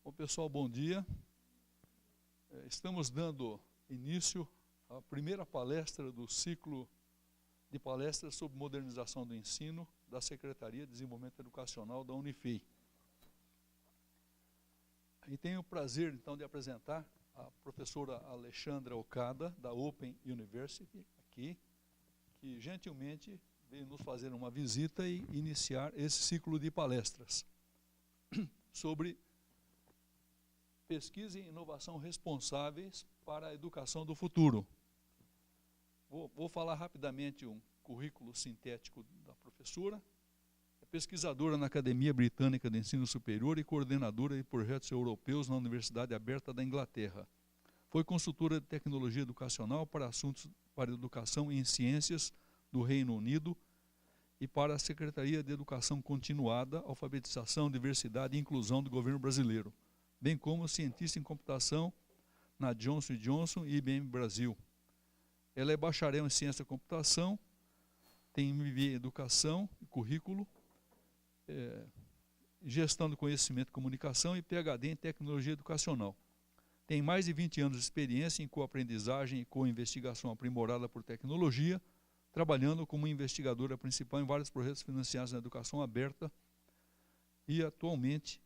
Bom, pessoal, bom dia. Estamos dando início à primeira palestra do ciclo de palestras sobre modernização do ensino da Secretaria de Desenvolvimento Educacional da Unifei. E tenho o prazer, então, de apresentar a professora Alexandra Okada, da Open University, aqui, que gentilmente veio nos fazer uma visita e iniciar esse ciclo de palestras sobre pesquisa e inovação responsáveis para a educação do futuro. Vou falar rapidamente um currículo sintético da professora. É pesquisadora na Academia Britânica de Ensino Superior e coordenadora de projetos europeus na Universidade Aberta da Inglaterra. Foi consultora de tecnologia educacional para assuntos para educação em ciências do Reino Unido e para a Secretaria de Educação Continuada, Alfabetização, Diversidade e Inclusão do governo brasileiro, bem como cientista em computação na Johnson & Johnson e IBM Brasil. Ela é bacharel em ciência da computação, tem MBA em educação e currículo, gestão do conhecimento e comunicação e PhD em tecnologia educacional. Tem mais de 20 anos de experiência em coaprendizagem e co-investigação aprimorada por tecnologia, trabalhando como investigadora principal em vários projetos financiados na educação aberta e atualmente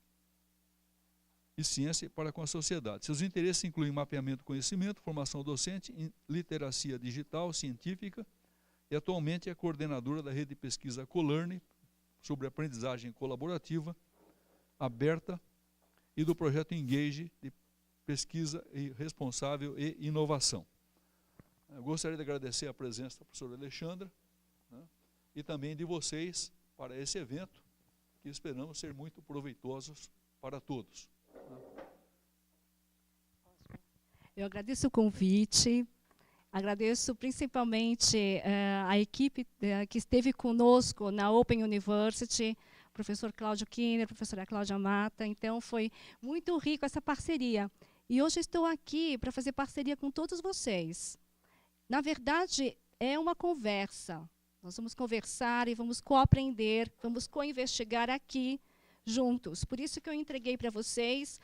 e ciência para com a sociedade. Seus interesses incluem mapeamento do conhecimento, formação docente, literacia digital, científica, e atualmente é coordenadora da rede de pesquisa CoLearn sobre aprendizagem colaborativa, aberta, e do projeto Engage de pesquisa responsável e inovação. Eu gostaria de agradecer a presença da professora Alexandra, né, e também de vocês para esse evento, que esperamos ser muito proveitosos para todos. Eu agradeço o convite, agradeço principalmente a equipe que esteve conosco na Open University, o professor Cláudio Kinner, a professora Cláudia Mata. Então, foi muito rico essa parceria. E hoje estou aqui para fazer parceria com todos vocês. Na verdade, é uma conversa. Nós vamos conversar e vamos coaprender, vamos co-investigar aqui juntos. Por isso que eu entreguei para vocês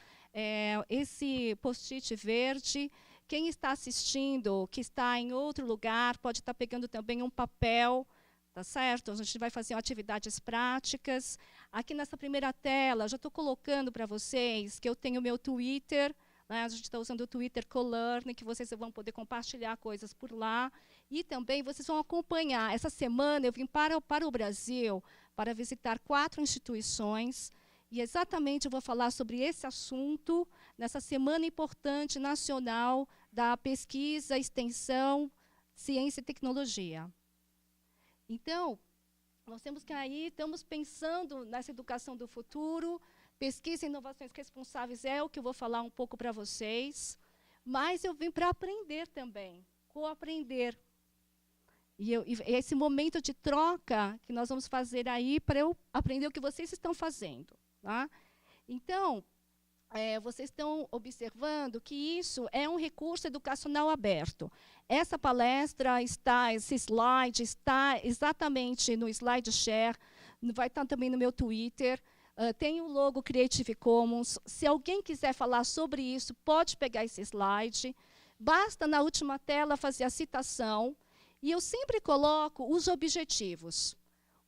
esse post-it verde. Quem está assistindo, que está em outro lugar, pode estar pegando também um papel, tá certo? A gente vai fazer atividades práticas. Aqui nessa primeira tela, já estou colocando para vocês que eu tenho o meu Twitter, né? A gente está usando o Twitter CoLearn, que vocês vão poder compartilhar coisas por lá. E também vocês vão acompanhar. Essa semana eu vim para o Brasil para visitar 4 instituições. E exatamente eu vou falar sobre esse assunto nessa semana importante nacional da pesquisa, extensão, ciência e tecnologia. Então, nós temos que aí, estamos pensando nessa educação do futuro, pesquisa e inovações responsáveis é o que eu vou falar um pouco para vocês, mas eu vim para aprender também, co-aprender. E esse momento de troca que nós vamos fazer aí para eu aprender o que vocês estão fazendo. Tá? Então, vocês estão observando que isso é um recurso educacional aberto. Essa palestra esse slide está exatamente no SlideShare, vai estar também no meu Twitter, tem o logo Creative Commons. Se alguém quiser falar sobre isso, pode pegar esse slide. Basta, na última tela, fazer a citação. E eu sempre coloco os objetivos.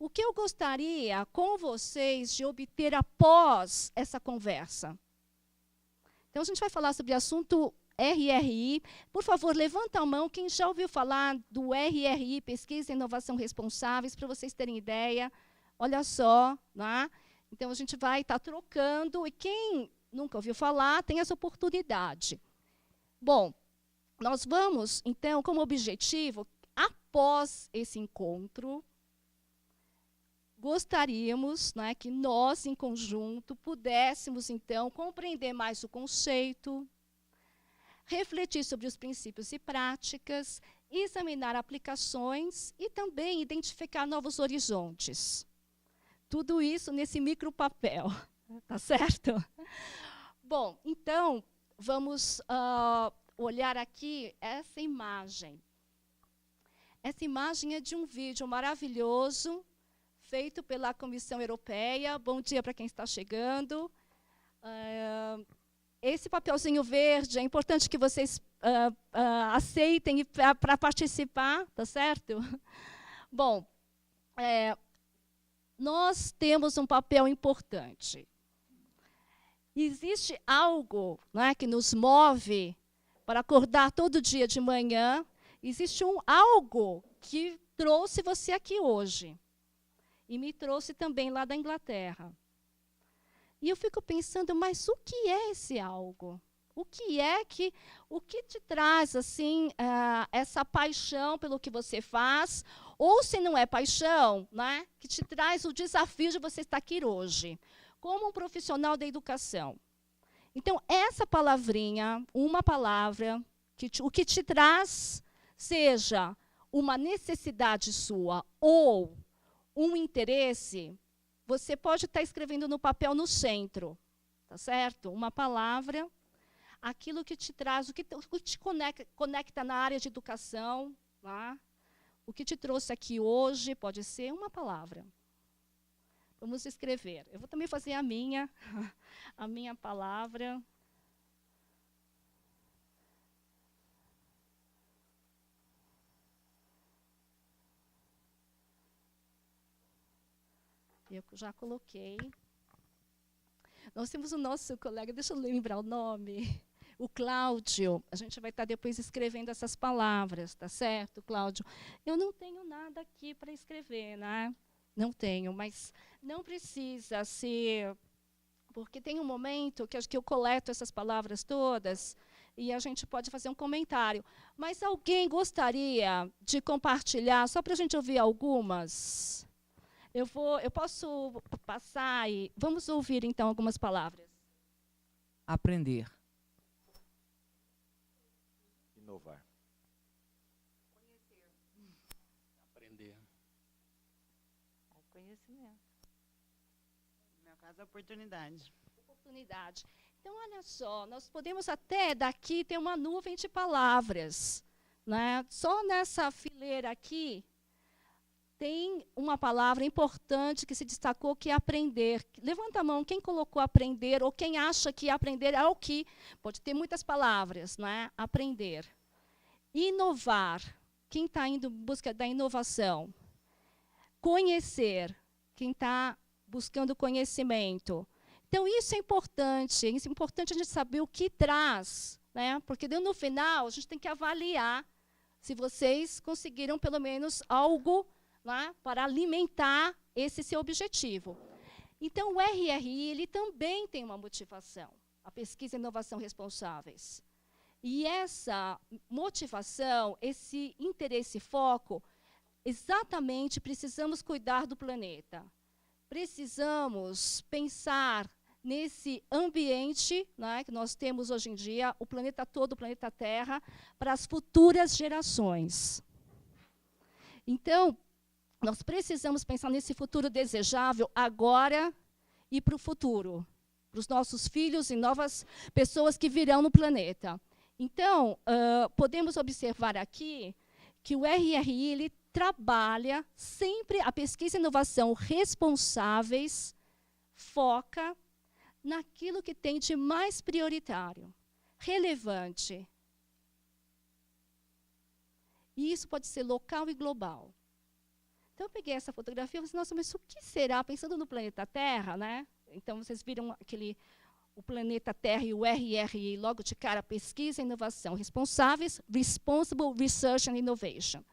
O que eu gostaria com vocês de obter após essa conversa? Então, a gente vai falar sobre o assunto RRI. Por favor, levanta a mão quem já ouviu falar do RRI, Pesquisa e Inovação Responsáveis, para vocês terem ideia. Olha só, né? Então, a gente vai estar trocando, e quem nunca ouviu falar tem essa oportunidade. Bom, nós vamos, então, como objetivo, após esse encontro, gostaríamos, né, que nós, em conjunto, pudéssemos, então, compreender mais o conceito, refletir sobre os princípios e práticas, examinar aplicações e também identificar novos horizontes. Tudo isso nesse micropapel, tá certo? Bom, então, vamos olhar aqui essa imagem. Essa imagem é de um vídeo maravilhoso, feito pela Comissão Europeia. Bom dia para quem está chegando. esse papelzinho verde, é importante que vocês aceitem para participar, tá certo? Bom, nós temos um papel importante. Existe algo, né, que nos move para acordar todo dia de manhã. Existe algo que trouxe você aqui hoje. E me trouxe também lá da Inglaterra. E eu fico pensando, mas o que é esse algo? O que te traz assim essa paixão pelo que você faz? Ou se não é paixão, né, que te traz o desafio de você estar aqui hoje, como um profissional da educação. Então, essa palavrinha, uma palavra, o que te traz, seja uma necessidade sua ou um interesse, você pode estar escrevendo no papel no centro, tá certo? Uma palavra, aquilo que te traz, o que te conecta na área de educação, tá? O que te trouxe aqui hoje pode ser uma palavra. Vamos escrever. Eu vou também fazer a minha palavra. Eu já coloquei. Nós temos o nosso colega, deixa eu lembrar o nome, o Cláudio. A gente vai estar depois escrevendo essas palavras, tá certo, Cláudio? Eu não tenho nada aqui para escrever, né? Não tenho, mas não precisa ser... Porque tem um momento que eu coleto essas palavras todas e a gente pode fazer um comentário. Mas alguém gostaria de compartilhar, só para a gente ouvir algumas? Eu posso passar e... Vamos ouvir, então, algumas palavras. Aprender. Inovar. Conhecer. Aprender. Conhecimento. No meu caso, oportunidade. Oportunidade. Então, olha só, nós podemos até daqui ter uma nuvem de palavras, né? Só nessa fileira aqui, tem uma palavra importante que se destacou, que é aprender. Levanta a mão, quem colocou aprender, ou quem acha que aprender é o que... Pode ter muitas palavras, não é? Aprender. Inovar. Quem está indo em busca da inovação? Conhecer. Quem está buscando conhecimento. Então, isso é importante. É importante a gente saber o que traz, né? Porque no final, a gente tem que avaliar se vocês conseguiram, pelo menos, algo... Né, para alimentar esse seu objetivo. Então, o RRI ele também tem uma motivação, a pesquisa e inovação responsáveis. E essa motivação, esse interesse e foco, exatamente precisamos cuidar do planeta. Precisamos pensar nesse ambiente, né, que nós temos hoje em dia, o planeta todo, o planeta Terra, para as futuras gerações. Então, nós precisamos pensar nesse futuro desejável agora e para o futuro, para os nossos filhos e novas pessoas que virão no planeta. Então, podemos observar aqui que o RRI ele trabalha sempre a pesquisa e inovação responsáveis, foca naquilo que tem de mais prioritário, relevante. E isso pode ser local e global. Então, eu peguei essa fotografia e falei, nossa, mas o que será? Pensando no planeta Terra, né? Então, vocês viram o planeta Terra e o RRI, logo de cara, pesquisa e inovação responsáveis, Responsible Research and Innovation.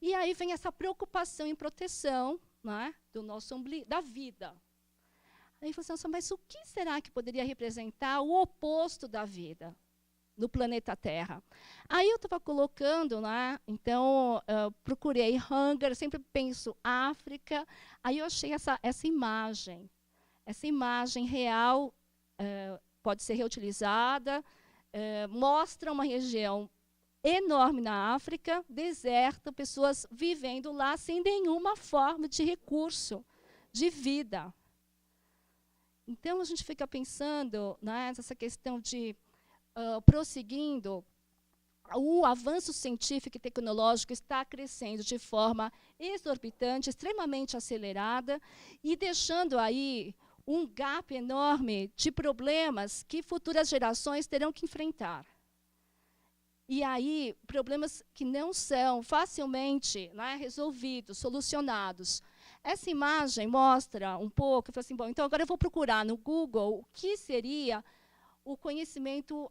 E aí vem essa preocupação em proteção, né, do nosso da vida. Aí eu falei, nossa, mas o que será que poderia representar o oposto da vida no planeta Terra? Aí eu estava colocando, né, então, procurei Hunger, sempre penso África, aí eu achei essa imagem. Essa imagem real pode ser reutilizada, mostra uma região enorme na África, deserta, pessoas vivendo lá sem nenhuma forma de recurso, de vida. Então, a gente fica pensando, né, nessa questão de prosseguindo, o avanço científico e tecnológico está crescendo de forma exorbitante, extremamente acelerada, e deixando aí um gap enorme de problemas que futuras gerações terão que enfrentar. E aí, problemas que não são facilmente, né, resolvidos, solucionados. Essa imagem mostra um pouco, eu falei assim, bom, então agora eu vou procurar no Google o que seria o conhecimento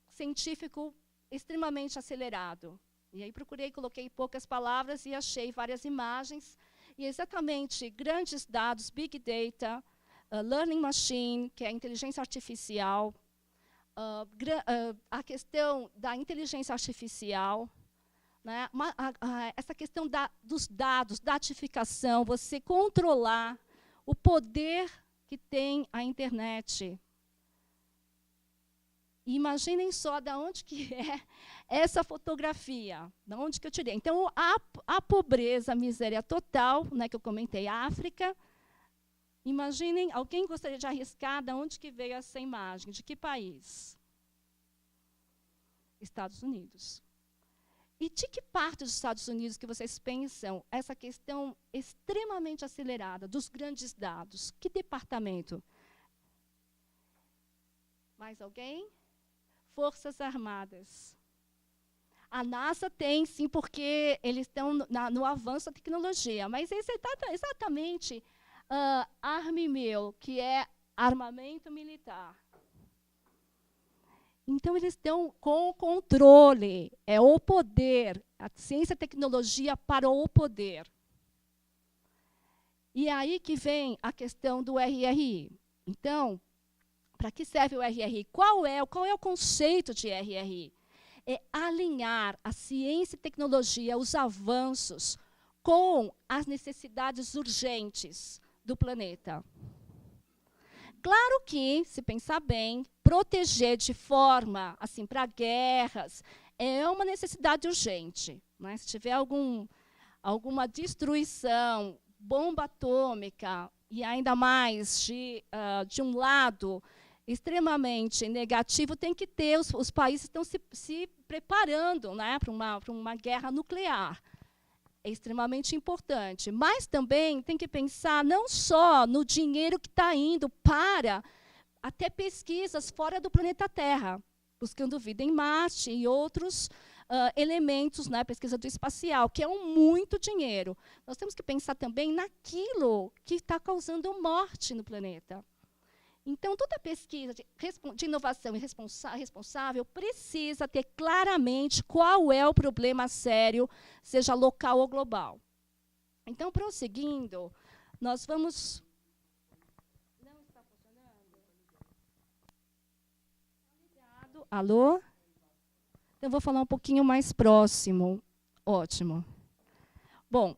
científico extremamente acelerado. E aí procurei, coloquei poucas palavras e achei várias imagens. E exatamente grandes dados, Big Data, Learning Machine, que é a inteligência artificial, a questão da inteligência artificial, né, essa questão dos dados, datificação, você controlar o poder que tem a internet. E imaginem só de onde que é essa fotografia, de onde que eu tirei. Então, a pobreza, a miséria total, né, que eu comentei, África. Imaginem, alguém gostaria de arriscar de onde que veio essa imagem? De que país? Estados Unidos. E de que parte dos Estados Unidos que vocês pensam essa questão extremamente acelerada dos grandes dados? Que departamento? Mais alguém? Forças Armadas. A NASA tem, sim, porque eles estão no avanço da tecnologia, mas esse é exatamente ARMMIL, que é armamento militar. Então, eles estão com o controle, é o poder, a ciência e a tecnologia para o poder. E aí que vem a questão do RRI. Então, para que serve o RRI? Qual é o conceito de RRI? É alinhar a ciência e tecnologia, os avanços, com as necessidades urgentes do planeta. Claro que, se pensar bem, proteger de forma assim para guerras é uma necessidade urgente. Né? Se tiver alguma destruição, bomba atômica, e ainda mais de um lado extremamente negativo, tem que ter, os países estão se preparando, né, para uma guerra nuclear. É extremamente importante. Mas também tem que pensar não só no dinheiro que está indo para até pesquisas fora do planeta Terra, buscando vida em Marte e outros elementos, né, pesquisa do espacial, que é muito dinheiro. Nós temos que pensar também naquilo que está causando morte no planeta. Então, toda pesquisa de inovação responsável precisa ter claramente qual é o problema sério, seja local ou global. Então, prosseguindo, nós vamos... Não está funcionando? Ligado. Alô? Então, eu vou falar um pouquinho mais próximo. Ótimo. Bom,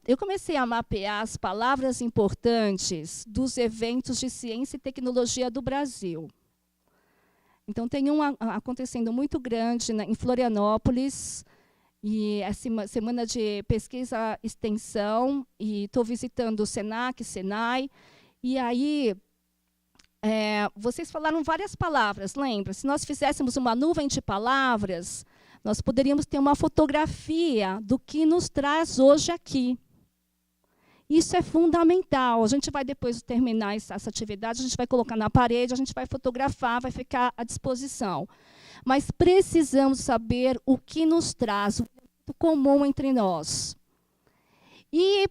eu comecei a mapear as palavras importantes dos eventos de ciência e tecnologia do Brasil. Então, tem um acontecendo muito grande em Florianópolis, e é semana de pesquisa e extensão, e estou visitando o SENAC, SENAI, e aí vocês falaram várias palavras, lembra? Se nós fizéssemos uma nuvem de palavras, nós poderíamos ter uma fotografia do que nos traz hoje aqui. Isso é fundamental. A gente vai, depois de terminar essa atividade, a gente vai colocar na parede, a gente vai fotografar, vai ficar à disposição. Mas precisamos saber o que nos traz, o comum entre nós. E,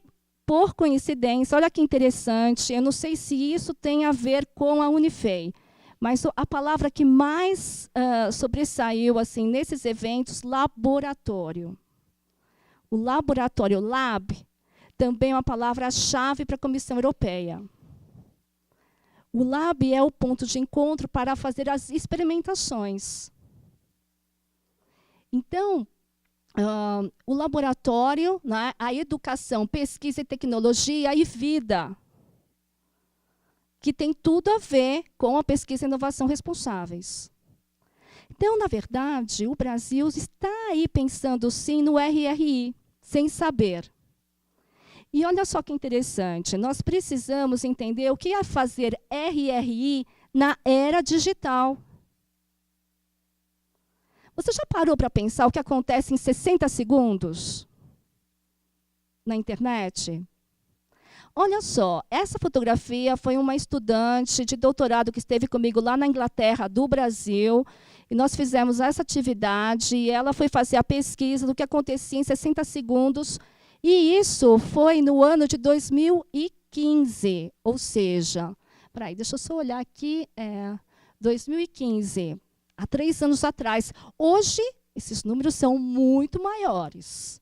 por coincidência, olha que interessante, eu não sei se isso tem a ver com a Unifei, mas a palavra que mais sobressaiu assim, nesses eventos, laboratório. O laboratório, lab, também é uma palavra-chave para a Comissão Europeia. O lab é o ponto de encontro para fazer as experimentações. Então, o laboratório, né, a educação, pesquisa e tecnologia e vida, que tem tudo a ver com a pesquisa e inovação responsáveis. Então, na verdade, o Brasil está aí pensando, sim, no RRI, sem saber. E olha só que interessante, nós precisamos entender o que é fazer RRI na era digital. Você já parou para pensar o que acontece em 60 segundos na internet? Olha só, essa fotografia foi uma estudante de doutorado que esteve comigo lá na Inglaterra, do Brasil, e nós fizemos essa atividade, e ela foi fazer a pesquisa do que acontecia em 60 segundos, e isso foi no ano de 2015, ou seja, deixa eu só olhar aqui, 2015, há 3 anos atrás. Hoje, esses números são muito maiores.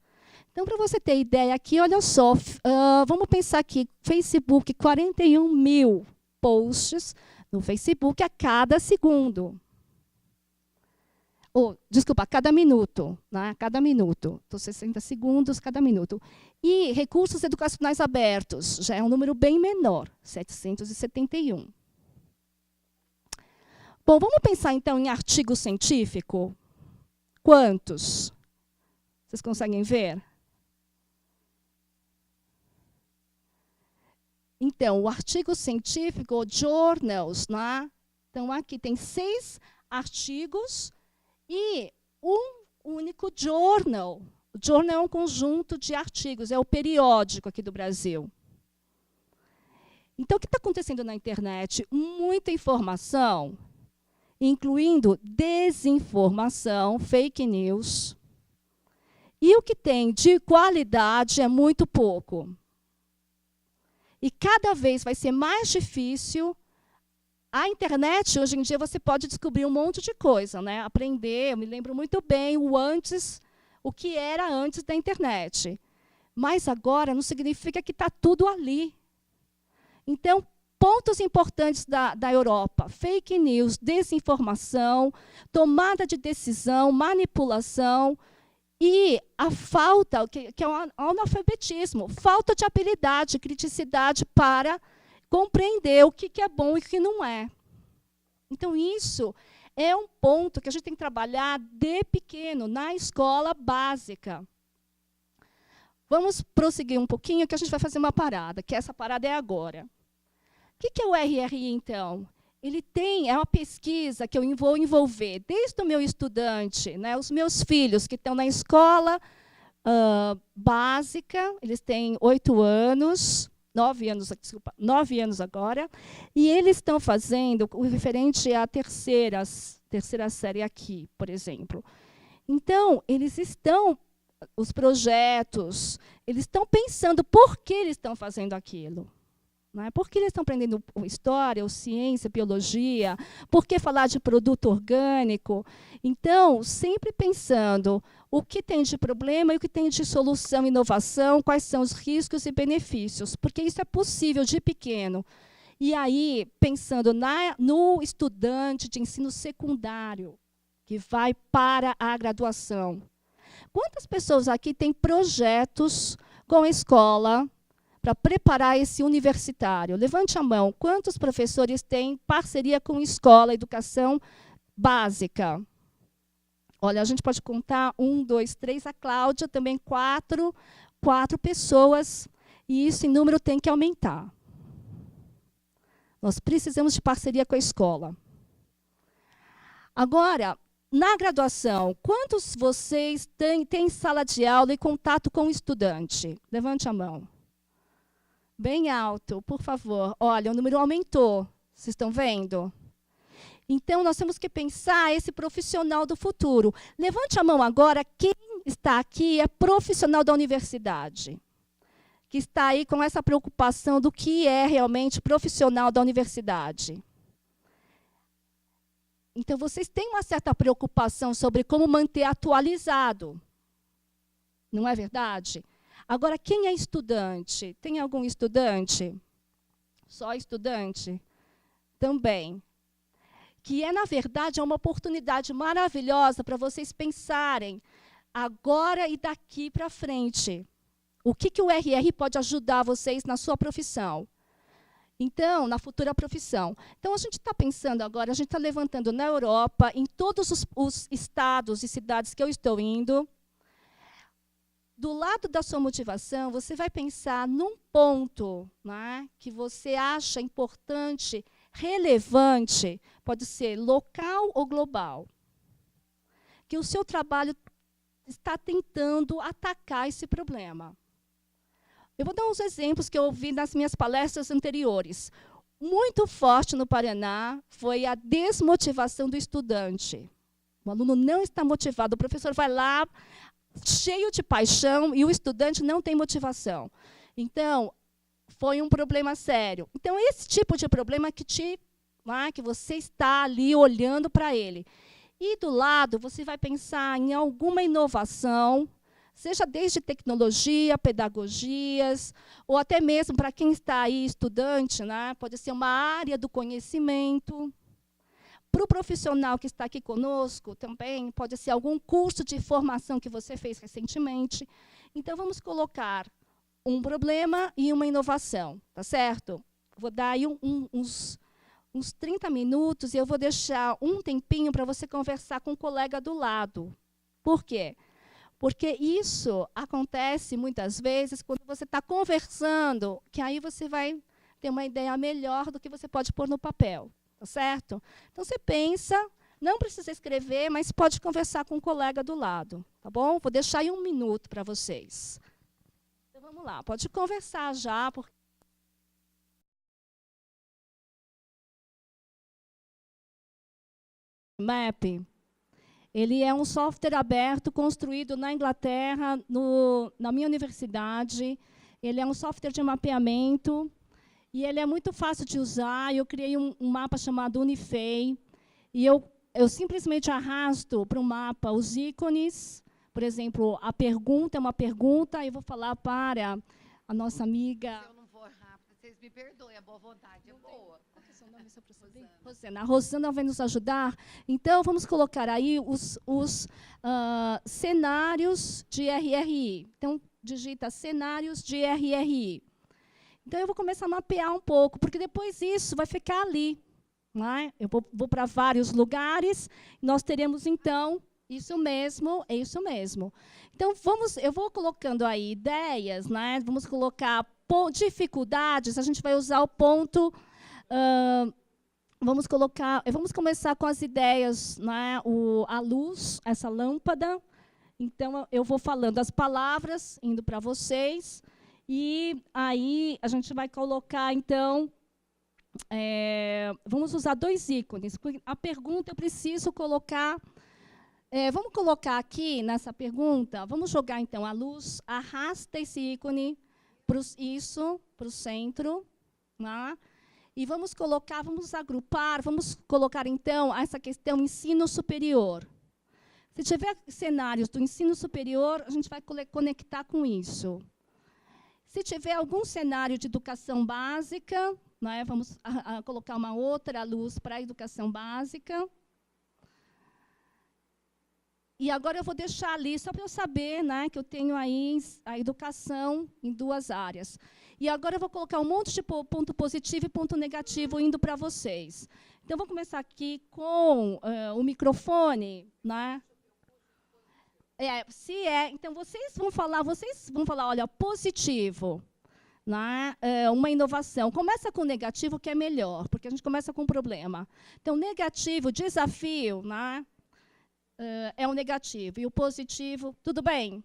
Então, para você ter ideia aqui, olha só, vamos pensar aqui, Facebook, 41 mil posts no Facebook a cada segundo. Desculpa, a cada minuto. Né? A cada minuto. Então, 60 segundos cada minuto. E recursos educacionais abertos, já é um número bem menor, 771. Bom, vamos pensar, então, em artigo científico? Quantos? Vocês conseguem ver? Então, o artigo científico, journals, né? Então, aqui tem 6 artigos e um único journal. O journal é um conjunto de artigos, é o periódico aqui do Brasil. Então, o que está acontecendo na internet? Muita informação, incluindo desinformação, fake news. E o que tem de qualidade é muito pouco. E cada vez vai ser mais difícil. A internet, hoje em dia, você pode descobrir um monte de coisa, né? Aprender, eu me lembro muito bem o que era antes da internet. Mas agora não significa que está tudo ali. Então, pontos importantes da Europa: fake news, desinformação, tomada de decisão, manipulação, e a falta, que é o analfabetismo, falta de habilidade, criticidade para compreender o que é bom e o que não é. Então, isso é um ponto que a gente tem que trabalhar de pequeno, na escola básica. Vamos prosseguir um pouquinho, que a gente vai fazer uma parada, que essa parada é agora. O que é o RRI, então? É uma pesquisa que eu vou envolver desde o meu estudante, né, os meus filhos que estão na escola básica, eles têm 9 anos agora, e eles estão fazendo o referente à terceira série aqui, por exemplo. Então, os projetos, eles estão pensando por que eles estão fazendo aquilo. Não é? Por que eles estão aprendendo história, ou ciência, biologia? Por que falar de produto orgânico? Então, sempre pensando o que tem de problema e o que tem de solução, inovação, quais são os riscos e benefícios, porque isso é possível de pequeno. E aí, pensando no estudante de ensino secundário, que vai para a graduação. Quantas pessoas aqui têm projetos com a escola para preparar esse universitário? Levante a mão. Quantos professores têm parceria com escola, educação básica? Olha, a gente pode contar 1, 2, 3. A Cláudia também 4 pessoas. E isso em número tem que aumentar. Nós precisamos de parceria com a escola. Agora, na graduação, quantos vocês têm sala de aula e contato com o estudante? Levante a mão. Bem alto, por favor. Olha, o número aumentou. Vocês estão vendo? Então, nós temos que pensar esse profissional do futuro. Levante a mão agora quem está aqui é profissional da universidade, que está aí com essa preocupação do que é realmente profissional da universidade. Então, vocês têm uma certa preocupação sobre como manter atualizado. Não é verdade? Agora, quem é estudante? Tem algum estudante? Só estudante? Também. Que na verdade, é uma oportunidade maravilhosa para vocês pensarem agora e daqui para frente. O que o RR pode ajudar vocês na sua profissão? Então, na futura profissão. Então, a gente está pensando agora, a gente está levantando na Europa, em todos os estados e cidades que eu estou indo. Do lado da sua motivação, você vai pensar num ponto, né, que você acha importante, relevante, pode ser local ou global, que o seu trabalho está tentando atacar esse problema. Eu vou dar uns exemplos que eu ouvi nas minhas palestras anteriores. Muito forte no Paraná foi a desmotivação do estudante. O aluno não está motivado, o professor vai lá, cheio de paixão, e o estudante não tem motivação. Então, foi um problema sério. Então, esse tipo de problema que você está ali olhando para ele. E do lado, você vai pensar em alguma inovação, seja desde tecnologia, pedagogias, ou até mesmo para quem está aí estudante, né, pode ser uma área do conhecimento. Para o profissional que está aqui conosco, também pode ser algum curso de formação que você fez recentemente. Então, vamos colocar um problema e uma inovação, tá certo? Vou dar aí uns 30 minutos e eu vou deixar um tempinho para você conversar com o colega do lado. Por quê? Porque isso acontece muitas vezes quando você está conversando, que aí você vai ter uma ideia melhor do que você pode pôr no papel, tá certo? Então, você pensa, não precisa escrever, mas pode conversar com o colega do lado, tá bom? Vou deixar aí 1 minuto para vocês. Então, vamos lá, pode conversar já, porque MAP, ele é um software aberto construído na Inglaterra, na minha universidade. Ele é um software de mapeamento e ele é muito fácil de usar. Eu criei um mapa chamado Unifei e eu simplesmente arrasto para o mapa os ícones. Por exemplo, a pergunta é uma pergunta, eu vou falar para a nossa amiga... Eu não vou rápido, vocês me perdoem, a boa vontade é boa. Qual que é o seu nome, só para saber? Rosana. A Rosana vai nos ajudar. Então, vamos colocar aí os cenários de RRI. Então, digita cenários de RRI. Então, eu vou começar a mapear um pouco, porque depois isso vai ficar ali. Não é? Eu vou para vários lugares, nós teremos, então, isso mesmo, é isso mesmo. Então, eu vou colocando aí ideias, né? Vamos colocar dificuldades, a gente vai usar o ponto... vamos começar com as ideias, né? A luz, essa lâmpada. Então, eu vou falando as palavras, indo para vocês, e aí a gente vai colocar, então, vamos usar 2 ícones. A pergunta eu preciso colocar... vamos colocar aqui, nessa pergunta, vamos jogar, então, a luz, arrasta esse ícone para o centro, né? E vamos agrupar, vamos colocar, então, essa questão ensino superior. Se tiver cenários do ensino superior, a gente vai conectar com isso. Se tiver algum cenário de educação básica, né, vamos colocar uma outra luz para a educação básica. E agora eu vou deixar ali, só para eu saber, né, que eu tenho aí a educação em 2 áreas. E agora eu vou colocar um monte de ponto positivo e ponto negativo indo para vocês. Então, vou começar aqui com o microfone. Né? Então, vocês vão falar, olha, positivo. Né? Uma inovação. Começa com o negativo, que é melhor, porque a gente começa com o problema. Então, negativo, desafio, né? É um negativo. E o positivo, tudo bem?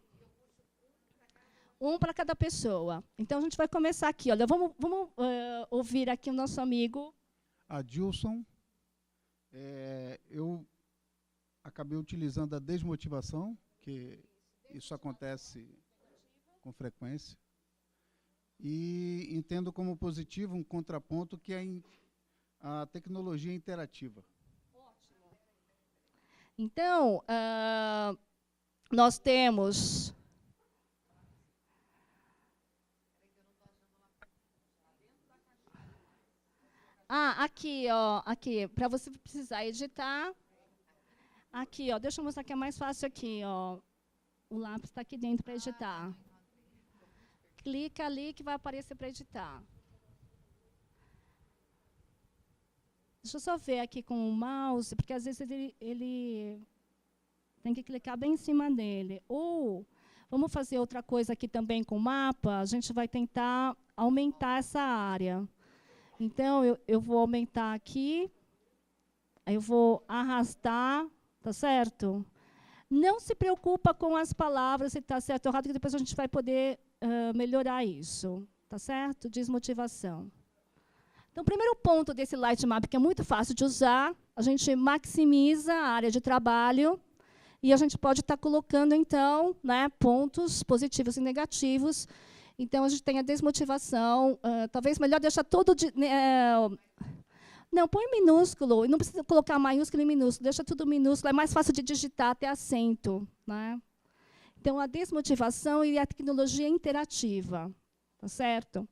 Um para cada pessoa. Então, a gente vai começar aqui. Olha, vamos ouvir aqui o nosso amigo. Adilson. Eu acabei utilizando a desmotivação, que isso acontece com frequência. E entendo como positivo um contraponto, que é a tecnologia interativa. Então, nós temos... aqui, aqui, para você precisar editar. Aqui, deixa eu mostrar que é mais fácil aqui, O lápis está aqui dentro para editar. Clica ali que vai aparecer para editar. Deixa eu só ver aqui com o mouse, porque às vezes ele tem que clicar bem em cima dele. Ou, vamos fazer outra coisa aqui também com o mapa, a gente vai tentar aumentar essa área. Então, eu vou aumentar aqui, aí eu vou arrastar, tá certo? Não se preocupa com as palavras, se está certo ou errado, que depois a gente vai poder melhorar isso. Tá certo? Desmotivação. Então, o primeiro ponto desse light map, que é muito fácil de usar, a gente maximiza a área de trabalho e a gente pode estar colocando, então, né, pontos positivos e negativos. Então, a gente tem a desmotivação. Talvez melhor deixar tudo... não, põe minúsculo. Não precisa colocar maiúsculo e minúsculo. Deixa tudo minúsculo. É mais fácil de digitar, ter acento. Né? Então, a desmotivação e a tecnologia interativa. Tá certo?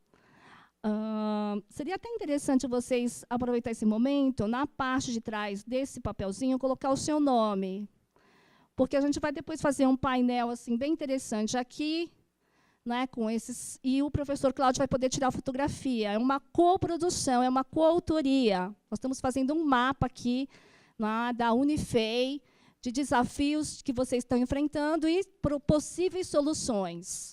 Seria até interessante vocês aproveitar esse momento, na parte de trás desse papelzinho, colocar o seu nome. Porque a gente vai depois fazer um painel assim, bem interessante aqui, né, com esses, e o professor Cláudio vai poder tirar a fotografia. É uma coprodução, é uma coautoria. Nós estamos fazendo um mapa aqui, né, da Unifei, de desafios que vocês estão enfrentando e possíveis soluções.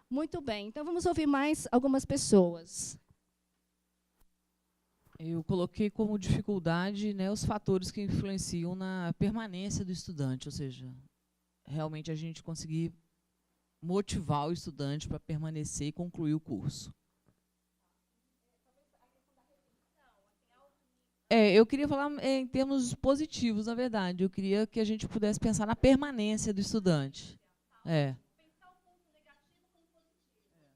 Muito bem, então vamos ouvir mais algumas pessoas. Eu coloquei como dificuldade, né, os fatores que influenciam na permanência do estudante, ou seja, realmente a gente conseguir motivar o estudante para permanecer e concluir o curso. Eu queria falar em termos positivos, na verdade. Eu queria que a gente pudesse pensar na permanência do estudante. Pensar o ponto negativo como positivo. O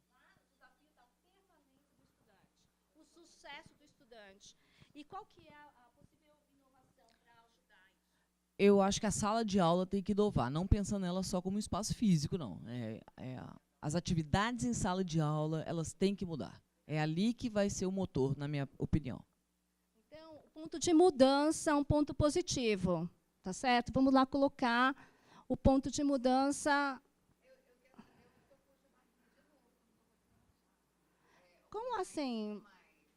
desafio da permanência do estudante. O sucesso do estudante. E qual que é a possível inovação para ajudar isso? Eu acho que a sala de aula tem que inovar, não pensando nela só como um espaço físico, não. As atividades em sala de aula, elas têm que mudar. É ali que vai ser o motor, na minha opinião. Então, o ponto de mudança é um ponto positivo. Tá certo? Vamos lá colocar o ponto de mudança. Como assim?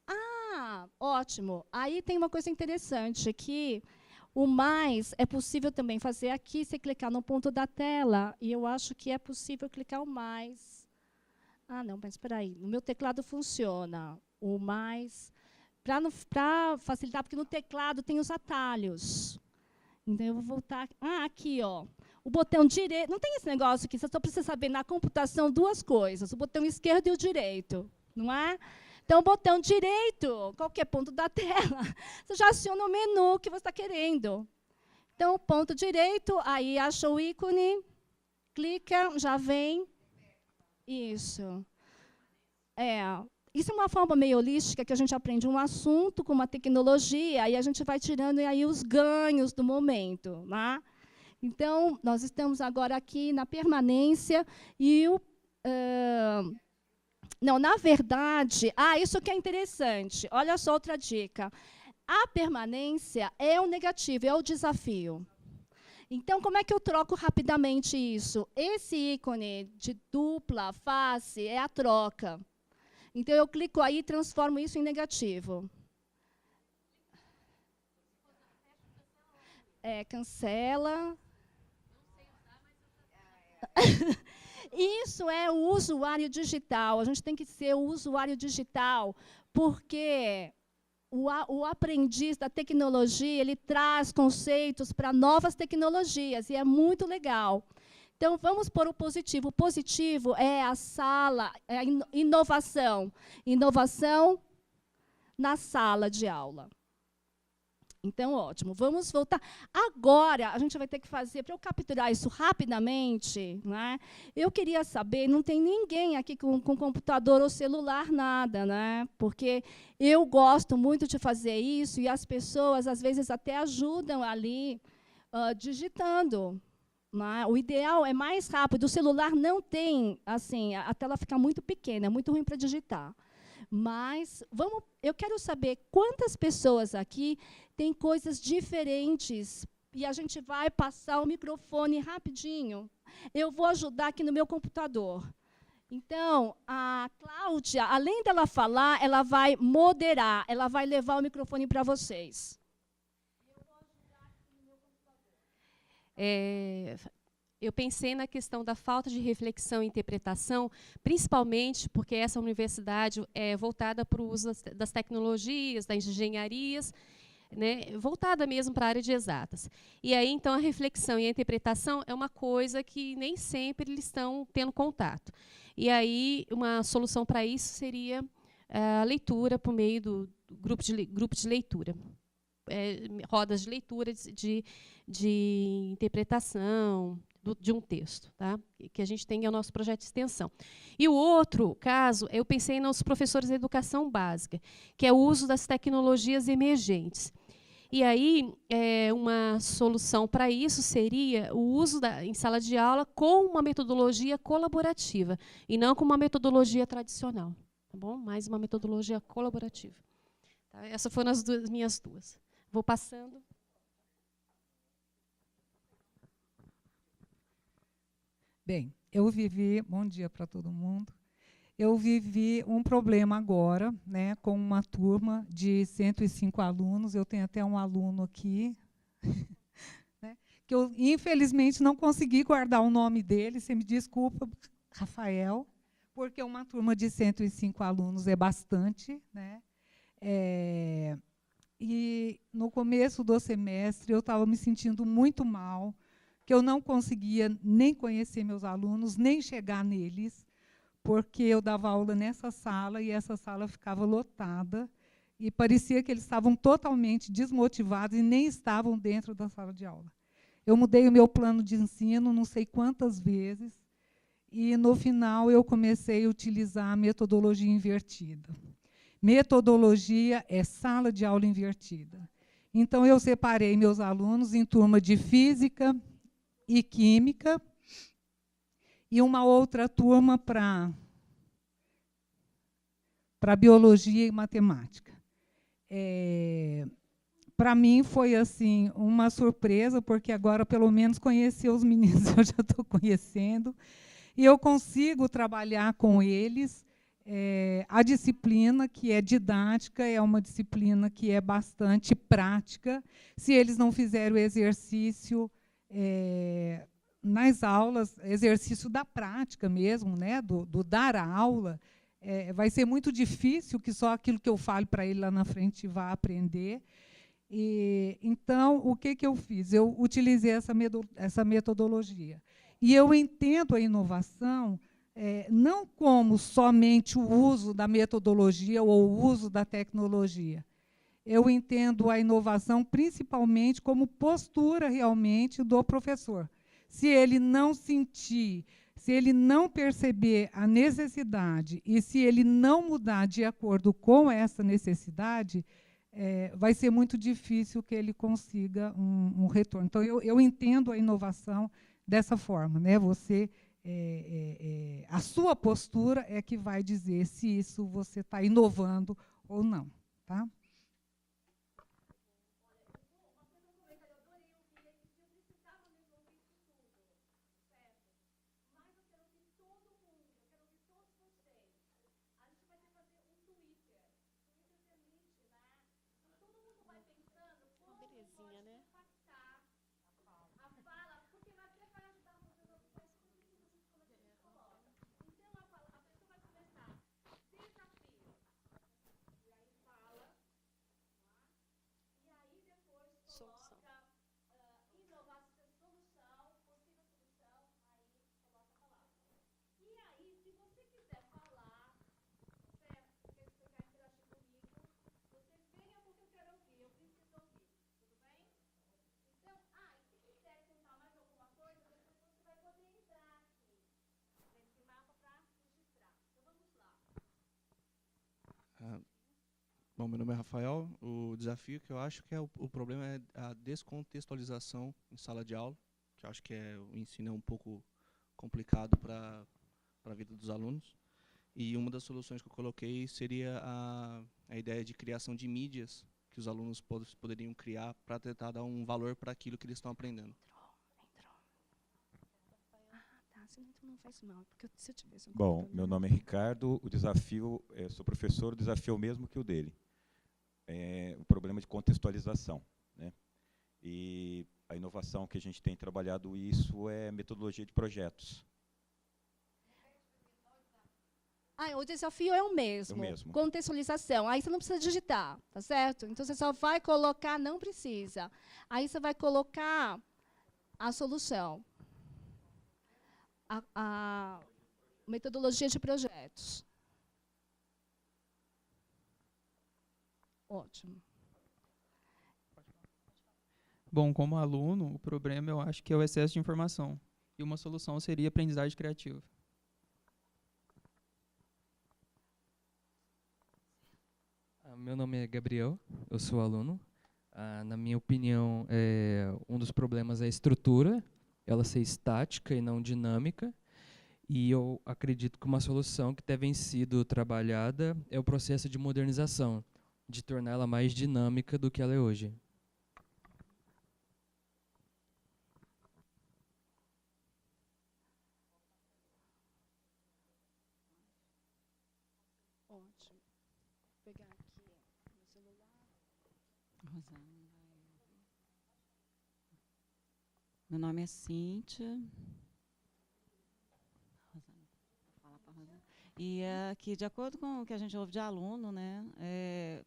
Ah, ótimo. Aí tem uma coisa interessante, que o mais é possível também fazer aqui, você clicar no ponto da tela, e eu acho que é possível clicar o mais. Ah, não, mas espera aí. No meu teclado funciona. O mais, para facilitar, porque no teclado tem os atalhos. Então, eu vou voltar. Ah, aqui, ó. O botão direito. Não tem esse negócio aqui, você só precisa saber na computação duas coisas: o botão esquerdo e o direito. Não é? Então, o botão direito, qualquer ponto da tela, você já aciona o menu que você está querendo. Então, ponto direito, aí acha o ícone, clica, já vem. Isso. Isso é uma forma meio holística que a gente aprende um assunto com uma tecnologia e a gente vai tirando aí os ganhos do momento. Né? Então, nós estamos agora aqui na permanência e o... Não, na verdade, isso que é interessante. Olha só outra dica. A permanência é o negativo, é o desafio. Então, como é que eu troco rapidamente isso? Esse ícone de dupla face é a troca. Então, eu clico aí e transformo isso em negativo. Cancela. Isso é o usuário digital. A gente tem que ser o usuário digital, porque o aprendiz da tecnologia, ele traz conceitos para novas tecnologias, e é muito legal. Então, vamos por o positivo. O positivo é a sala, é a inovação. Inovação na sala de aula. Então, ótimo. Vamos voltar. Agora, a gente vai ter que fazer, para eu capturar isso rapidamente, né? Eu queria saber, não tem ninguém aqui com computador ou celular, nada, né? Porque eu gosto muito de fazer isso e as pessoas, às vezes, até ajudam ali, digitando. Né? O ideal é mais rápido. O celular não tem, assim, a tela fica muito pequena, é muito ruim para digitar. Mas eu quero saber quantas pessoas aqui têm coisas diferentes e a gente vai passar o microfone rapidinho. Eu vou ajudar aqui no meu computador. Então, a Cláudia, além dela falar, ela vai moderar, ela vai levar o microfone para vocês. Eu vou ajudar aqui no meu computador. Eu pensei na questão da falta de reflexão e interpretação, principalmente porque essa universidade é voltada para o uso das tecnologias, das engenharias, né, voltada mesmo para a área de exatas. E aí, então, a reflexão e a interpretação é uma coisa que nem sempre eles estão tendo contato. E aí, uma solução para isso seria a leitura por meio do grupo de leitura. Rodas de leitura de interpretação de um texto, tá? Que a gente tem é o nosso projeto de extensão. E o outro caso, eu pensei nos professores de educação básica, que é o uso das tecnologias emergentes. E aí, uma solução para isso seria o uso em sala de aula com uma metodologia colaborativa, e não com uma metodologia tradicional. Tá bom? Mais uma metodologia colaborativa. Tá? Essas foram as minhas duas. Vou passando. Bem, bom dia para todo mundo. Eu vivi um problema agora, né, com uma turma de 105 alunos. Eu tenho até um aluno aqui, né, que eu, infelizmente, não consegui guardar o nome dele. Você me desculpa, Rafael, porque uma turma de 105 alunos é bastante, né? E no começo do semestre eu estava me sentindo muito mal, que eu não conseguia nem conhecer meus alunos, nem chegar neles, porque eu dava aula nessa sala e essa sala ficava lotada e parecia que eles estavam totalmente desmotivados e nem estavam dentro da sala de aula. Eu mudei o meu plano de ensino não sei quantas vezes e, no final, eu comecei a utilizar a metodologia invertida. Metodologia é sala de aula invertida. Então, eu separei meus alunos em turma de física e química e uma outra turma para biologia e matemática. Para mim, foi assim uma surpresa, porque agora, pelo menos, conhecer os meninos eu já estou conhecendo, e eu consigo trabalhar com eles. A disciplina, que é didática, é uma disciplina que é bastante prática. Se eles não fizerem o exercício nas aulas, exercício da prática mesmo, né, do dar a aula, vai ser muito difícil que só aquilo que eu falo para ele lá na frente vá aprender. Então, o que eu fiz? Eu utilizei essa metodologia. E eu entendo a inovação não como somente o uso da metodologia ou o uso da tecnologia. Eu entendo a inovação principalmente como postura realmente do professor. Se ele não sentir, se ele não perceber a necessidade e se ele não mudar de acordo com essa necessidade, vai ser muito difícil que ele consiga um retorno. Então, eu entendo a inovação dessa forma, né? Você... a sua postura é que vai dizer se isso você está inovando ou não. Tá? Bom, meu nome é Rafael. O desafio que eu acho que o problema é a descontextualização em sala de aula, que eu acho que o ensino é um pouco complicado para a vida dos alunos. E uma das soluções que eu coloquei seria a ideia de criação de mídias que os alunos poderiam criar para tentar dar um valor para aquilo que eles estão aprendendo. Bom, meu nome é Ricardo, o desafio, sou professor, o desafio é o mesmo que o dele. O problema de contextualização, né? E a inovação que a gente tem trabalhado isso é metodologia de projetos. O desafio é o mesmo. Contextualização. Aí você não precisa digitar, tá certo? Então, você só vai colocar, não precisa. Aí você vai colocar a solução. A metodologia de projetos. Ótimo. Bom, como aluno, o problema eu acho que é o excesso de informação. E uma solução seria a aprendizagem criativa. Meu nome é Gabriel, eu sou aluno. Na minha opinião, um dos problemas é a estrutura, ela ser estática e não dinâmica. E eu acredito que uma solução que deve sido trabalhada é o processo de modernização, de torná-la mais dinâmica do que ela é hoje. Ótimo. Vou pegar aqui no celular. Meu nome é Cíntia. E aqui, de acordo com o que a gente ouve de aluno, né,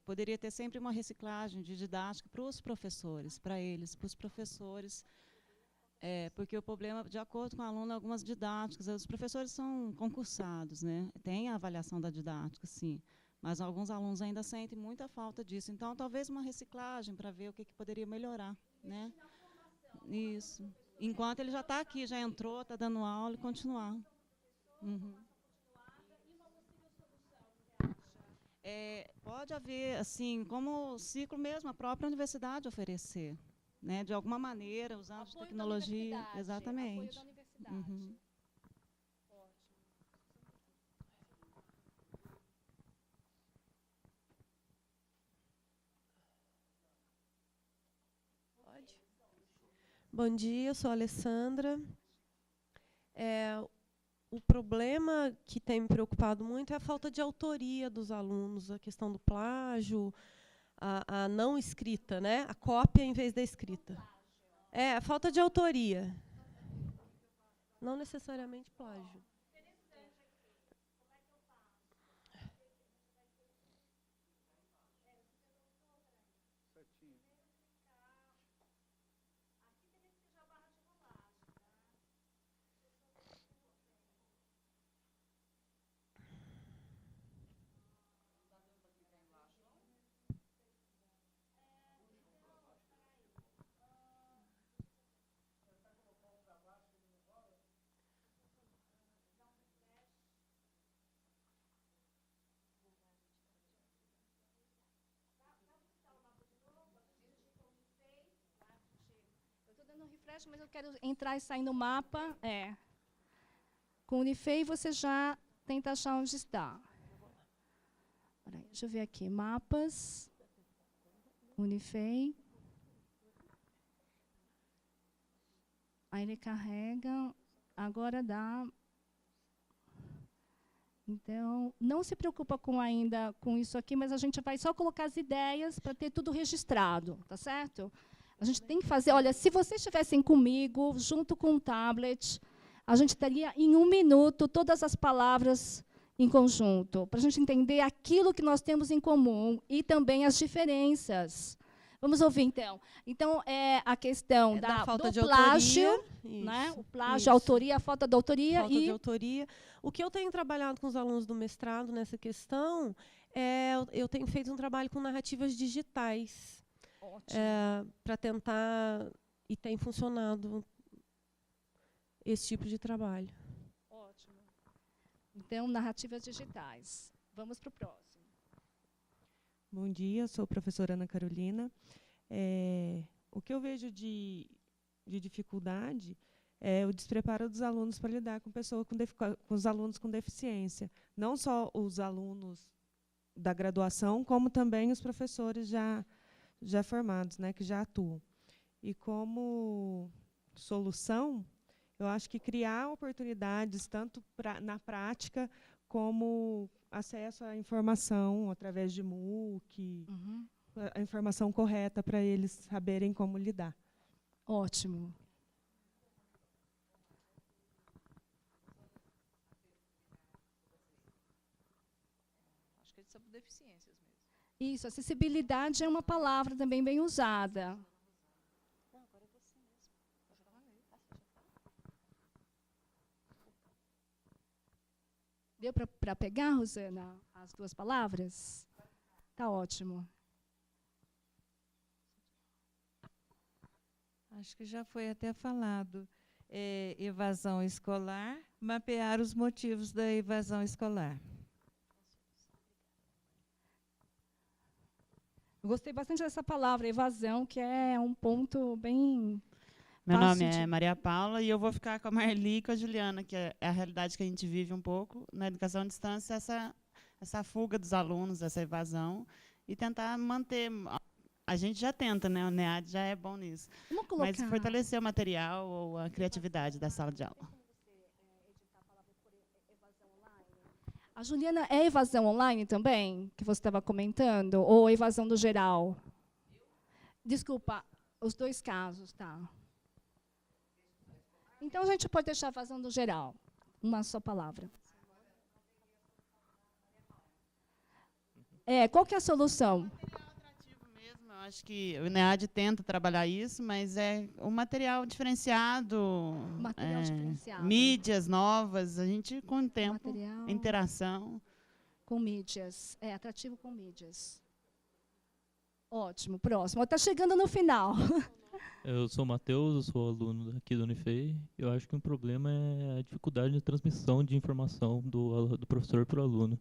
poderia ter sempre uma reciclagem de didática para os professores, para eles, para os professores, porque o problema, de acordo com o aluno, algumas didáticas, os professores são concursados, né, tem a avaliação da didática, sim, mas alguns alunos ainda sentem muita falta disso. Então, talvez uma reciclagem para ver o que poderia melhorar, né? Isso. Enquanto ele já está aqui, já entrou, está dando aula, e continuar. Pode haver, assim, como ciclo mesmo, a própria universidade oferecer, né, de alguma maneira, usando apoio tecnologia. Da exatamente. Apoio da universidade. Pode? Bom dia, eu sou a Alessandra. O problema que tem me preocupado muito é a falta de autoria dos alunos, a questão do plágio, a não escrita, né? A cópia em vez da escrita. A falta de autoria. Não necessariamente plágio. Refresh, mas eu quero entrar e sair no mapa. Com o Unifei, você já tenta achar onde está. Deixa eu ver aqui. Mapas. Unifei. Aí ele carrega. Agora dá. Então, não se preocupa ainda com isso aqui, mas a gente vai só colocar as ideias para ter tudo registrado, tá certo? A gente tem que fazer, olha, se vocês estivessem comigo, junto com o tablet, a gente teria em 1 minuto todas as palavras em conjunto, para a gente entender aquilo que nós temos em comum e também as diferenças. Vamos ouvir, então. Então, a questão da falta de plágio, autoria, né? O plágio, a autoria, a falta de autoria. Falta de autoria. O que eu tenho trabalhado com os alunos do mestrado nessa questão, eu tenho feito um trabalho com narrativas digitais. Para tentar, e tem funcionado esse tipo de trabalho. Ótimo. Então, narrativas digitais. Vamos para o próximo. Bom dia, sou a professora Ana Carolina. O que eu vejo de dificuldade é o despreparo dos alunos para lidar com os alunos com deficiência. Não só os alunos da graduação, como também os professores já formados, né, que já atuam. E como solução, eu acho que criar oportunidades, tanto na prática, como acesso à informação através de MOOC, a informação correta para eles saberem como lidar. Ótimo. noite sobre deficiências mesmo. Isso, acessibilidade é uma palavra também bem usada. Não, agora é você mesmo. Deu para pegar, Rosana, as duas palavras? Tá ótimo. Acho que já foi até falado. Evasão escolar, mapear os motivos da evasão escolar. Eu gostei bastante dessa palavra, evasão, que é um ponto bem... Meu nome é Maria Paula e eu vou ficar com a Marli e com a Juliana, que é a realidade que a gente vive um pouco na educação à distância, essa fuga dos alunos, essa evasão, e tentar manter... A gente já tenta, né? O NEAD já é bom nisso. Mas fortalecer o material ou a criatividade da sala de aula. A Juliana, é evasão online também, que você estava comentando? Ou evasão do geral? Desculpa, os dois casos, tá. Então, a gente pode deixar evasão do geral. Uma só palavra. Qual que é a solução? Eu acho que o NEAD tenta trabalhar isso, mas é um material diferenciado, mídias novas, a gente, com o tempo, interação. Com mídias, atrativo com mídias. Ótimo, próximo. Está chegando no final. Eu sou o Matheus, eu sou aluno aqui do Unifei. Eu acho que um problema é a dificuldade de transmissão de informação do professor para o aluno.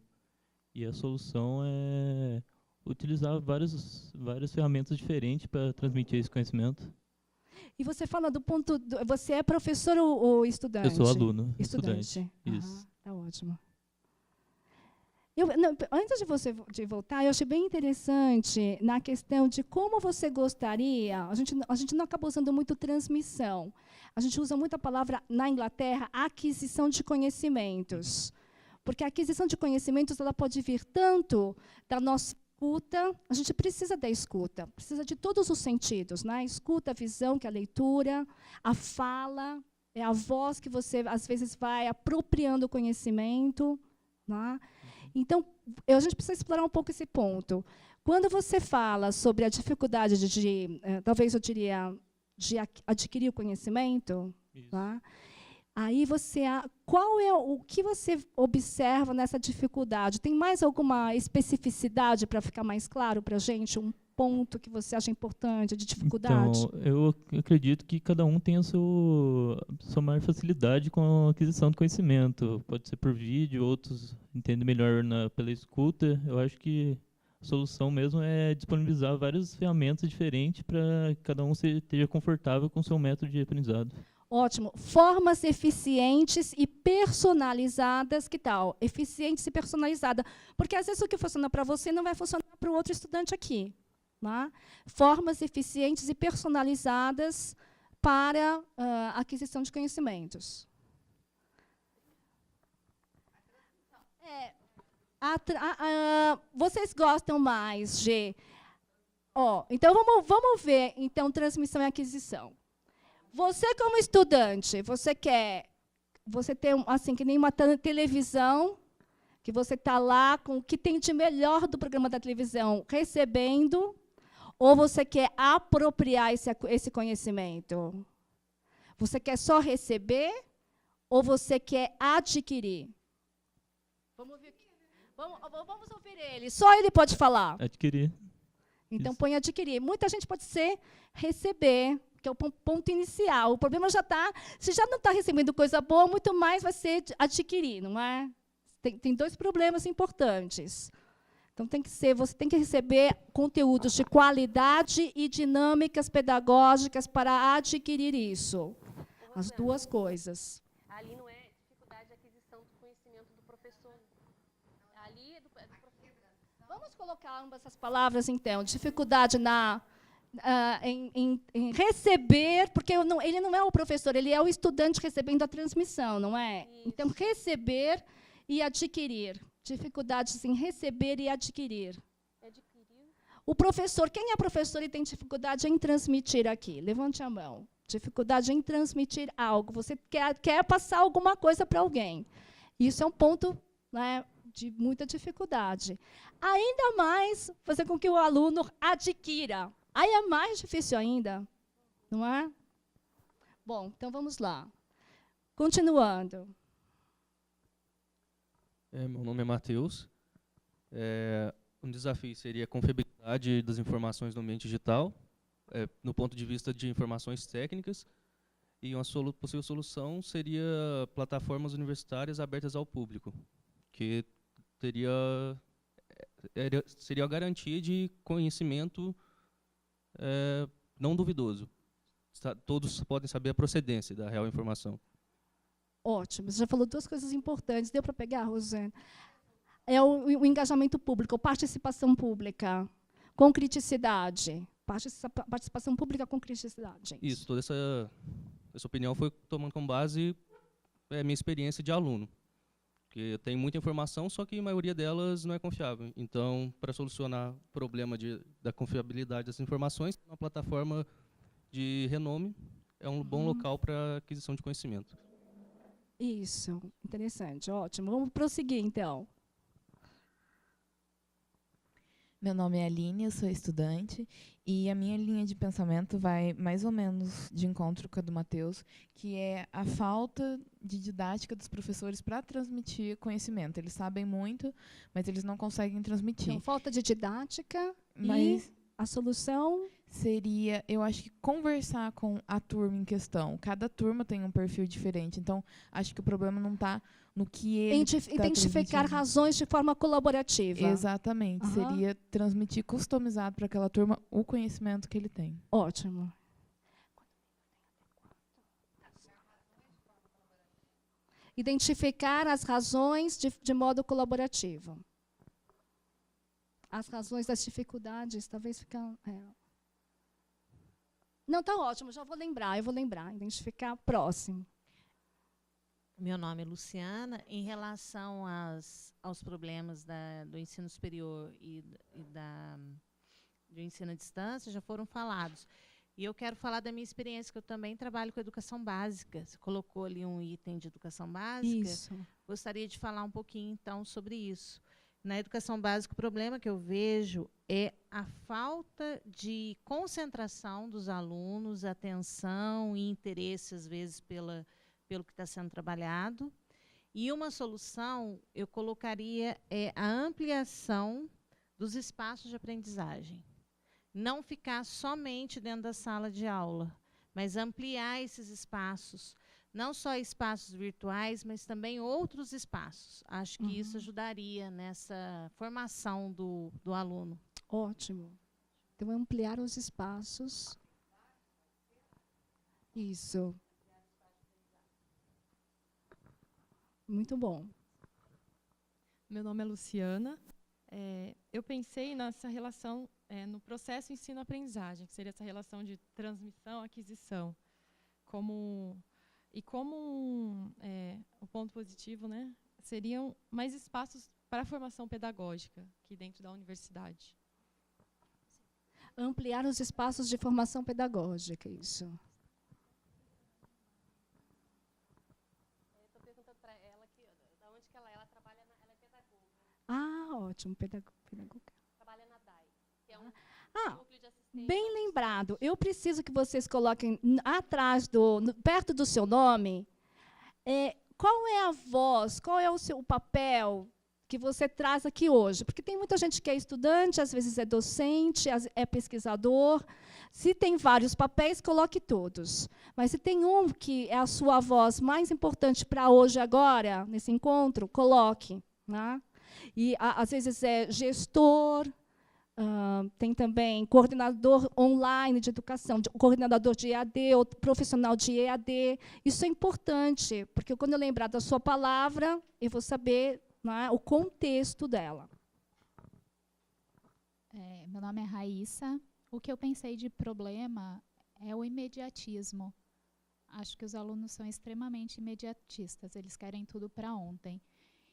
E a solução é utilizar várias ferramentas diferentes para transmitir esse conhecimento. E você fala do ponto... você é professor ou estudante? Eu sou aluno, estudante. Isso. Tá ótimo. Antes de voltar, eu achei bem interessante na questão de como você gostaria... A gente não acaba usando muito transmissão. A gente usa muito a palavra, na Inglaterra, aquisição de conhecimentos. Porque a aquisição de conhecimentos ela pode vir tanto da nossa escuta, a gente precisa da escuta, precisa de todos os sentidos, né? A escuta, a visão, que é a leitura, a fala, é a voz que você, às vezes, vai apropriando o conhecimento. Né? Então, a gente precisa explorar um pouco esse ponto. Quando você fala sobre a dificuldade talvez eu diria, de adquirir o conhecimento, tá? Aí qual é o que você observa nessa dificuldade? Tem mais alguma especificidade para ficar mais claro para a gente? Um ponto que você acha importante de dificuldade? Então, eu acredito que cada um tem a sua maior facilidade com a aquisição de conhecimento. Pode ser por vídeo, outros entendem melhor pela escuta. Eu acho que a solução mesmo é disponibilizar várias ferramentas diferentes para que cada um esteja confortável com o seu método de aprendizado. Ótimo. Formas eficientes e personalizadas, que tal? Eficientes e personalizadas. Porque, às vezes, o que funciona para você não vai funcionar para o outro estudante aqui. Né? Formas eficientes e personalizadas para a aquisição de conhecimentos. Vocês gostam mais de... então, vamos ver, então, transmissão e aquisição. Você, como estudante, você tem assim, que nem uma televisão, que você está lá com o que tem de melhor do programa da televisão, recebendo, ou você quer apropriar esse conhecimento? Você quer só receber, ou você quer adquirir? Vamos ouvir ele. Só ele pode falar. Adquirir. Então, põe adquirir. Muita gente pode ser receber, que é o ponto inicial. O problema já está... Se já não está recebendo coisa boa, muito mais vai ser adquirir, não é? Tem dois problemas importantes. Então, você tem que receber conteúdos de qualidade e dinâmicas pedagógicas para adquirir isso. As duas coisas. Ali não é dificuldade de aquisição do conhecimento do professor. Ali é do professor. Vamos colocar ambas essas palavras, então. Dificuldade em receber, porque ele não é o professor, ele é o estudante recebendo a transmissão, não é? Isso. Então, receber e adquirir. Dificuldades em receber e adquirir. O professor, quem é professor e tem dificuldade em transmitir aqui? Levante a mão. Dificuldade em transmitir algo. Você quer passar alguma coisa para alguém. Isso é um ponto, né, de muita dificuldade. Ainda mais fazer com que o aluno adquira. Aí é mais difícil ainda, não é? Bom, então vamos lá. Continuando. Meu nome é Matheus. Um desafio seria a confiabilidade das informações no ambiente digital, no ponto de vista de informações técnicas, e uma possível solução seria plataformas universitárias abertas ao público, que seria a garantia de conhecimento não duvidoso. Todos podem saber a procedência da real informação. Ótimo, você já falou duas coisas importantes. Deu para pegar, Rosane? É o engajamento público, participação pública, com criticidade. Participação pública com criticidade, gente. Isso, toda essa opinião foi tomando como base a minha experiência de aluno. Porque tem muita informação, só que a maioria delas não é confiável. Então, para solucionar o problema da confiabilidade das informações, uma plataforma de renome é um bom local para aquisição de conhecimento. Isso, interessante, ótimo. Vamos prosseguir, então. Meu nome é Aline, eu sou estudante, e a minha linha de pensamento vai mais ou menos de encontro com a do Matheus, que é a falta de didática dos professores para transmitir conhecimento. Eles sabem muito, mas eles não conseguem transmitir. Então, falta de didática, mas e a solução seria, eu acho que conversar com a turma em questão. Cada turma tem um perfil diferente, então acho que o problema não está no que ele identificar razões de forma colaborativa. Exatamente. Seria transmitir customizado para aquela turma o conhecimento que ele tem. Ótimo. Identificar as razões de modo colaborativo. As razões das dificuldades, talvez ficam... Não, está ótimo, já vou lembrar, eu vou lembrar. Identificar próximo. Meu nome é Luciana. Em relação aos problemas do ensino superior e do ensino à distância, já foram falados. E eu quero falar da minha experiência, que eu também trabalho com educação básica. Você colocou ali um item de educação básica. Isso. Gostaria de falar um pouquinho, então, sobre isso. Na educação básica, o problema que eu vejo é a falta de concentração dos alunos, atenção e interesse, às vezes, pelo que está sendo trabalhado. E uma solução, eu colocaria, a ampliação dos espaços de aprendizagem. Não ficar somente dentro da sala de aula, mas ampliar esses espaços, não só espaços virtuais, mas também outros espaços. Acho que isso ajudaria nessa formação do aluno. Ótimo. Então, ampliar os espaços. Isso. Muito bom. Meu nome é Luciana. Eu pensei nessa relação, no processo ensino-aprendizagem, que seria essa relação de transmissão, aquisição. Como o ponto positivo, né, seriam mais espaços para a formação pedagógica aqui dentro da universidade. Ampliar os espaços de formação pedagógica, isso. Estou perguntando para ela da onde que ela trabalha, ela é pedagoga. Ah, ótimo, pedagoga. Trabalha na DAI, que é um núcleo de assistência. Bem lembrado. Eu preciso que vocês coloquem atrás perto do seu nome, qual é a voz, qual é o papel que você traz aqui hoje. Porque tem muita gente que é estudante, às vezes é docente, é pesquisador. Se tem vários papéis, coloque todos. Mas se tem um que é a sua voz mais importante para hoje, agora, nesse encontro, coloque. Né? E, às vezes, é gestor, tem também coordenador online de educação, coordenador de EAD, ou profissional de EAD. Isso é importante, porque quando eu lembrar da sua palavra, eu vou saber, né, o contexto dela. Meu nome é Raíssa. O que eu pensei de problema é o imediatismo. Acho que os alunos são extremamente imediatistas, eles querem tudo para ontem.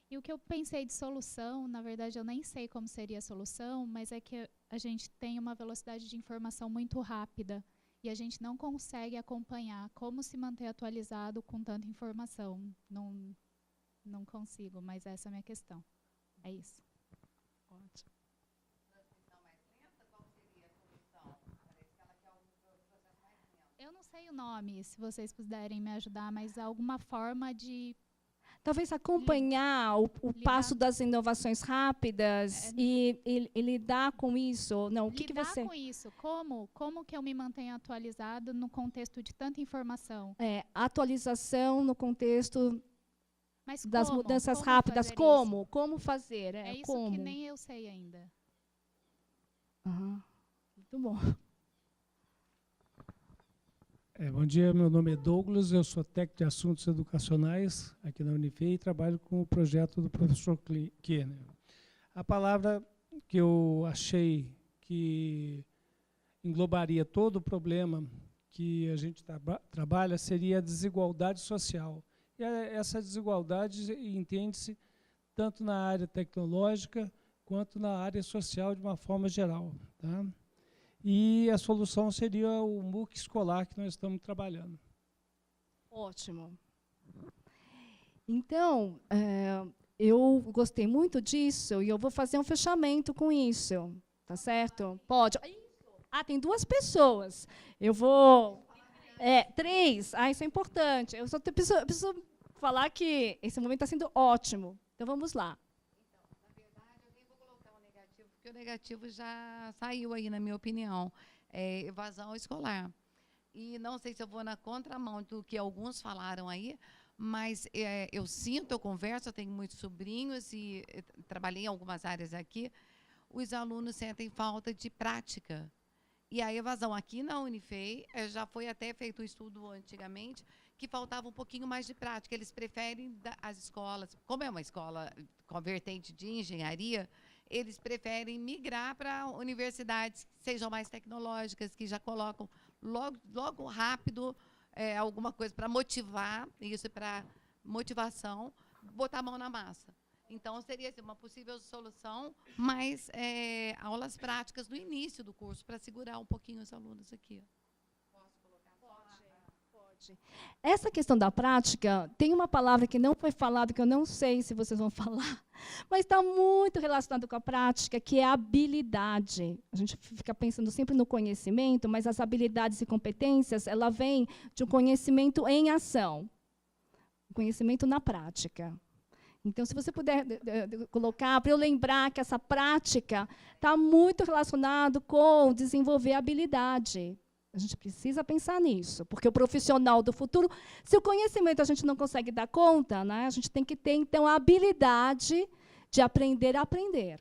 E o que eu pensei de solução, na verdade, eu nem sei como seria a solução, mas é que a gente tem uma velocidade de informação muito rápida e a gente não consegue acompanhar como se manter atualizado com tanta informação. Não consigo, mas essa é a minha questão. É isso. Ótimo. Eu não sei o nome, se vocês puderem me ajudar, mas alguma forma de... Talvez acompanhar o passo das inovações rápidas e lidar com isso. Não, o que você... Lidar com isso. Como que eu me mantenho atualizado no contexto de tanta informação? Atualização no contexto Mas das mudanças como rápidas. fazer Como? Como fazer? É isso como? que nem eu sei ainda. Muito bom. Bom dia, meu nome é Douglas, eu sou técnico de assuntos educacionais aqui na Unife e trabalho com o projeto do professor Kiener. A palavra que eu achei que englobaria todo o problema que a gente trabalha seria a desigualdade social. E essa desigualdade entende-se tanto na área tecnológica quanto na área social de uma forma geral, tá? E a solução seria o MOOC escolar que nós estamos trabalhando. Ótimo. Então, eu gostei muito disso e eu vou fazer um fechamento com isso. Tá certo? Pode. Tem 2 pessoas. Eu vou... 3. Isso é importante. Eu só preciso falar que esse momento está sendo ótimo. Então, vamos lá. Porque o negativo já saiu aí, na minha opinião, evasão escolar. E não sei se eu vou na contramão do que alguns falaram aí, mas eu sinto, eu converso, eu tenho muitos sobrinhos e trabalhei em algumas áreas aqui, os alunos sentem falta de prática. E a evasão aqui na Unifei, já foi até feito um estudo antigamente, que faltava um pouquinho mais de prática. Eles preferem as escolas, como é uma escola com vertente de engenharia, eles preferem migrar para universidades que sejam mais tecnológicas, que já colocam logo rápido alguma coisa para motivar, isso é para motivação, botar a mão na massa. Então, seria assim, uma possível solução, mas aulas práticas no início do curso, para segurar um pouquinho os alunos aqui. Pode. Essa questão da prática, tem uma palavra que não foi falada, que eu não sei se vocês vão falar, mas está muito relacionado com a prática, que é a habilidade. A gente fica pensando sempre no conhecimento, mas as habilidades e competências, ela vem de um conhecimento em ação, um conhecimento na prática. Então, se você puder colocar, para eu lembrar que essa prática está muito relacionado com desenvolver habilidade. A gente precisa pensar nisso, porque o profissional do futuro, se o conhecimento a gente não consegue dar conta, né, a gente tem que ter, então, a habilidade de aprender a aprender,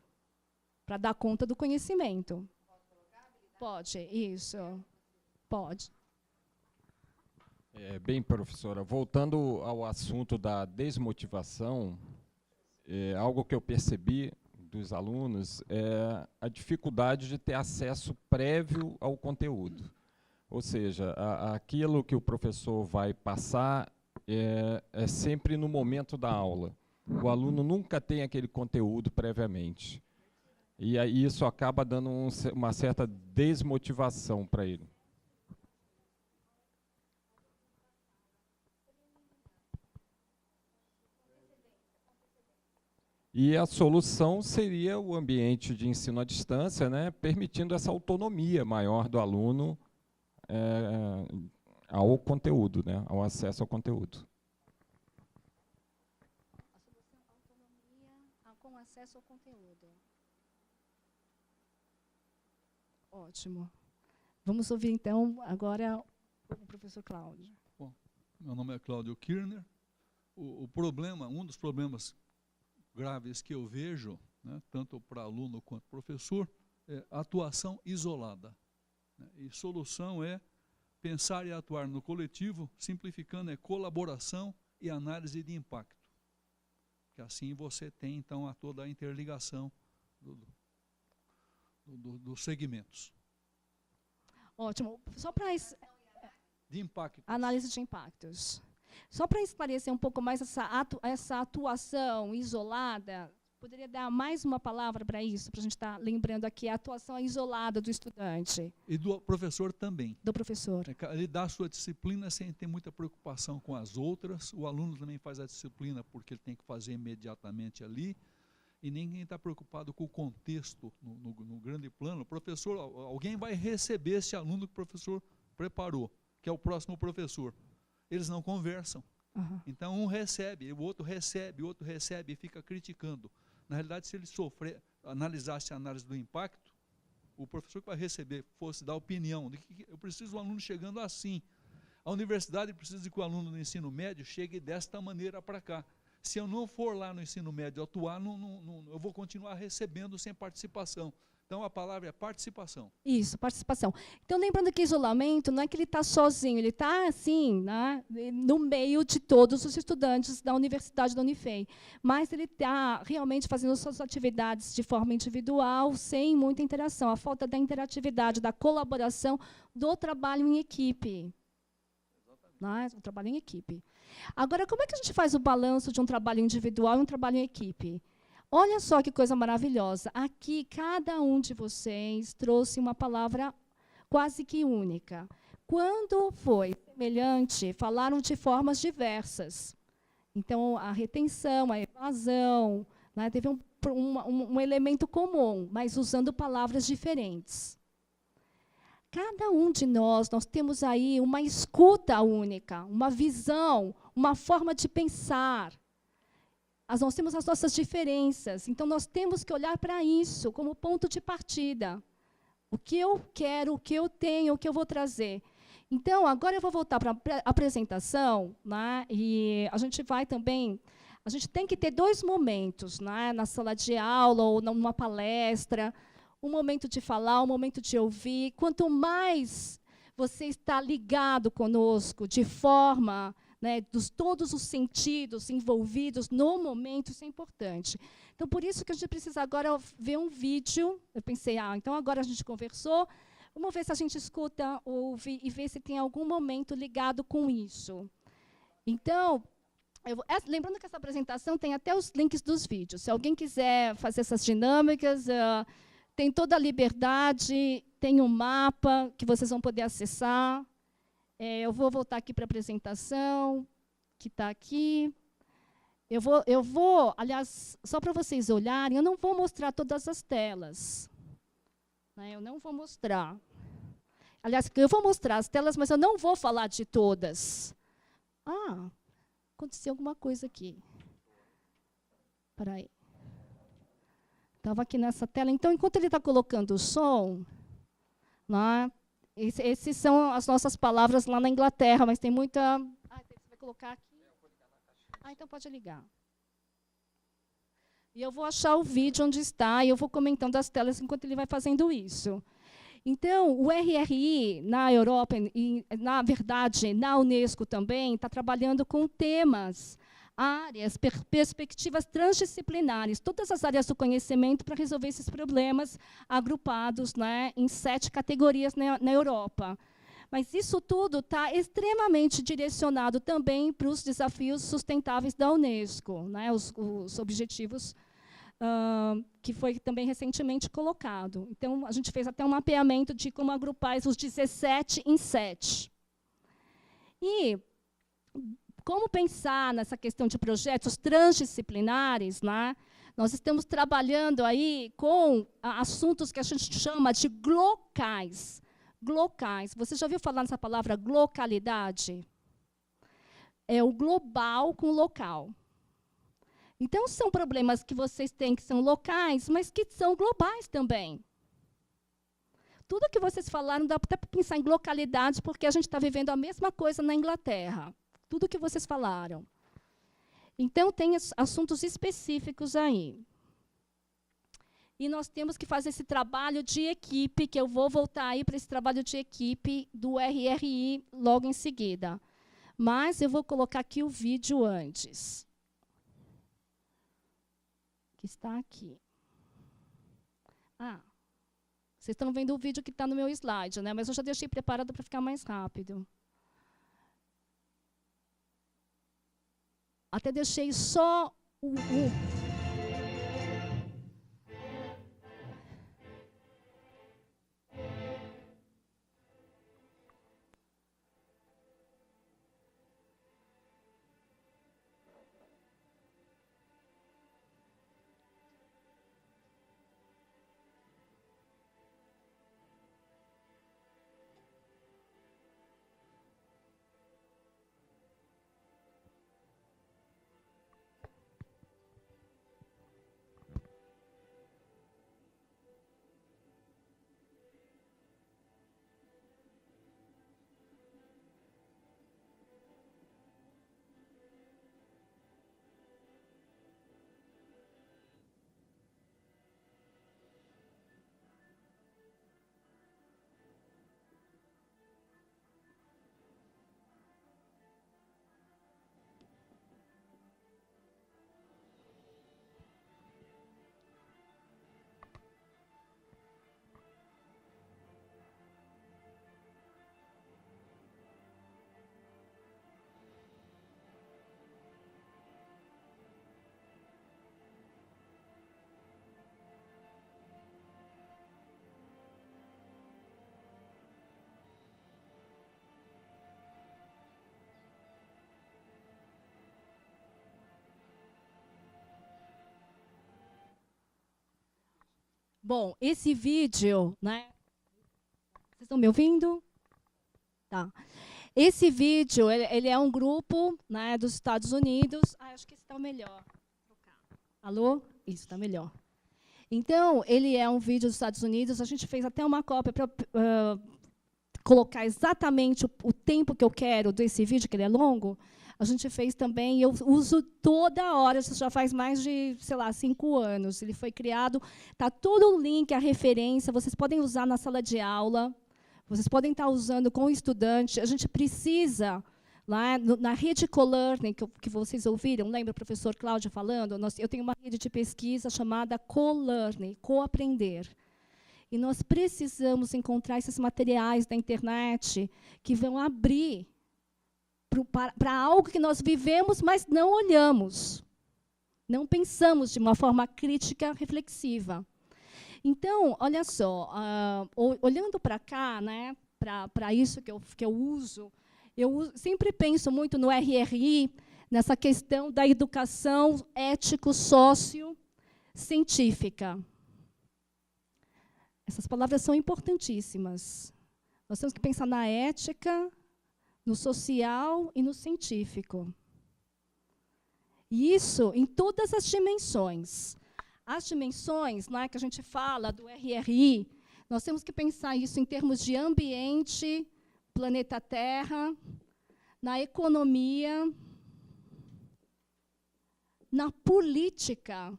para dar conta do conhecimento. Pode, isso. Pode. Bem, professora, voltando ao assunto da desmotivação, algo que eu percebi dos alunos é a dificuldade de ter acesso prévio ao conteúdo. Ou seja, aquilo que o professor vai passar é sempre no momento da aula. O aluno nunca tem aquele conteúdo previamente. E aí isso acaba dando uma certa desmotivação para ele. E a solução seria o ambiente de ensino à distância, né, permitindo essa autonomia maior do aluno ao conteúdo, né, ao acesso ao conteúdo. A solução autonomia com acesso ao conteúdo. Ótimo. Vamos ouvir, então, agora o professor Cláudio. Bom, meu nome é Cláudio Kirner. O problema, um dos problemas graves que eu vejo, né, tanto para aluno quanto professor, é atuação isolada. Né, e solução é pensar e atuar no coletivo, simplificando, é colaboração e análise de impacto. Que assim você tem, então, toda a interligação dos segmentos. Ótimo. Só para de impacto. Análise de impactos. Só para esclarecer um pouco mais essa atuação isolada, poderia dar mais uma palavra para isso, para a gente estar lembrando aqui, a atuação isolada do estudante. E do professor também. Do professor. Ele dá a sua disciplina sem ter muita preocupação com as outras, o aluno também faz a disciplina porque ele tem que fazer imediatamente ali, e ninguém está preocupado com o contexto no grande plano. O professor, alguém vai receber esse aluno que o professor preparou, que é o próximo professor. Eles não conversam. Então, um recebe, o outro recebe e fica criticando. Na realidade, se ele analisasse a análise do impacto, o professor que vai receber fosse dar opinião de que eu preciso do aluno chegando assim. A universidade precisa que o aluno do ensino médio chegue desta maneira para cá. Se eu não for lá no ensino médio atuar, eu vou continuar recebendo sem participação. Então, a palavra é participação. Isso, participação. Então, lembrando que isolamento não é que ele está sozinho, ele está, assim, né, no meio de todos os estudantes da Universidade da Unifei. Mas ele está realmente fazendo suas atividades de forma individual, sem muita interação. A falta da interatividade, da colaboração, do trabalho em equipe. O trabalho em equipe. Agora, como é que a gente faz o balanço de um trabalho individual e um trabalho em equipe? Olha só que coisa maravilhosa. Aqui, cada um de vocês trouxe uma palavra quase que única. Quando foi semelhante, falaram de formas diversas. Então, a retenção, a evasão, né, teve um elemento comum, mas usando palavras diferentes. Cada um de nós temos aí uma escuta única, uma visão, uma forma de pensar. Nós temos as nossas diferenças, então nós temos que olhar para isso como ponto de partida. O que eu quero, o que eu tenho, o que eu vou trazer. Então, agora eu vou voltar para a apresentação, né, e a gente vai também... A gente tem que ter 2 momentos, né, na sala de aula ou numa palestra, um momento de falar, um momento de ouvir. Quanto mais você está ligado conosco, de forma... né, todos os sentidos envolvidos no momento, isso é importante. Então, por isso que a gente precisa agora ver um vídeo. Eu pensei, então agora a gente conversou, vamos ver se a gente escuta, ouve e ver se tem algum momento ligado com isso. Então, lembrando que essa apresentação tem até os links dos vídeos. Se alguém quiser fazer essas dinâmicas, tem toda a liberdade, tem um mapa que vocês vão poder acessar. Eu vou voltar aqui para a apresentação, que está aqui. Eu vou, aliás, só para vocês olharem, eu não vou mostrar todas as telas. Né, eu não vou mostrar. Aliás, eu vou mostrar as telas, mas eu não vou falar de todas. Aconteceu alguma coisa aqui. Espera aí. Estava aqui nessa tela. Então, enquanto ele está colocando o som, né, esses são as nossas palavras lá na Inglaterra, mas tem muita... você vai colocar aqui? Então pode ligar. E eu vou achar o vídeo onde está, e eu vou comentando as telas enquanto ele vai fazendo isso. Então, o RRI, na Europa, e, na verdade, na Unesco também, está trabalhando com temas, áreas, perspectivas transdisciplinares, todas as áreas do conhecimento para resolver esses problemas agrupados, né, em 7 categorias na Europa. Mas isso tudo está extremamente direcionado também para os desafios sustentáveis da Unesco, né, os objetivos que foi também recentemente colocado. Então, a gente fez até um mapeamento de como agrupar os 17 em 7. E como pensar nessa questão de projetos transdisciplinares, né? Nós estamos trabalhando aí com assuntos que a gente chama de glocais. Glocais. Você já ouviu falar nessa palavra glocalidade? É o global com o local. Então, são problemas que vocês têm que são locais, mas que são globais também. Tudo que vocês falaram dá até para pensar em localidade, porque a gente está vivendo a mesma coisa na Inglaterra. Tudo que vocês falaram. Então, tem assuntos específicos aí. E nós temos que fazer esse trabalho de equipe, que eu vou voltar aí para esse trabalho de equipe do RRI logo em seguida. Mas eu vou colocar aqui o vídeo antes. Que está aqui. Vocês estão vendo o vídeo que está no meu slide, né? Mas eu já deixei preparado para ficar mais rápido. Até deixei só o Bom, esse vídeo, né? Vocês estão me ouvindo? Tá. Esse vídeo, ele é um grupo, né, dos Estados Unidos. Acho que esse está melhor. Alô? Isso, está melhor. Então, ele é um vídeo dos Estados Unidos. A gente fez até uma cópia para colocar exatamente o tempo que eu quero desse vídeo, que ele é longo. A gente fez também, eu uso toda hora, isso já faz mais de, sei lá, 5 anos. Ele foi criado, está todo o link, a referência, vocês podem usar na sala de aula, vocês podem estar usando com o estudante. A gente precisa, lá na rede co-learning, que vocês ouviram, lembra o professor Cláudio falando? Eu tenho uma rede de pesquisa chamada co-learning, co-aprender. E nós precisamos encontrar esses materiais da internet que vão abrir para algo que nós vivemos, mas não olhamos. Não pensamos de uma forma crítica, reflexiva. Então, olha só, olhando para cá, né, para isso que eu uso, eu sempre penso muito no RRI, nessa questão da educação ético-sócio-científica. Essas palavras são importantíssimas. Nós temos que pensar na ética, no social e no científico. E isso em todas as dimensões. As dimensões, né, que a gente fala do RRI, nós temos que pensar isso em termos de ambiente, planeta Terra, na economia, na política.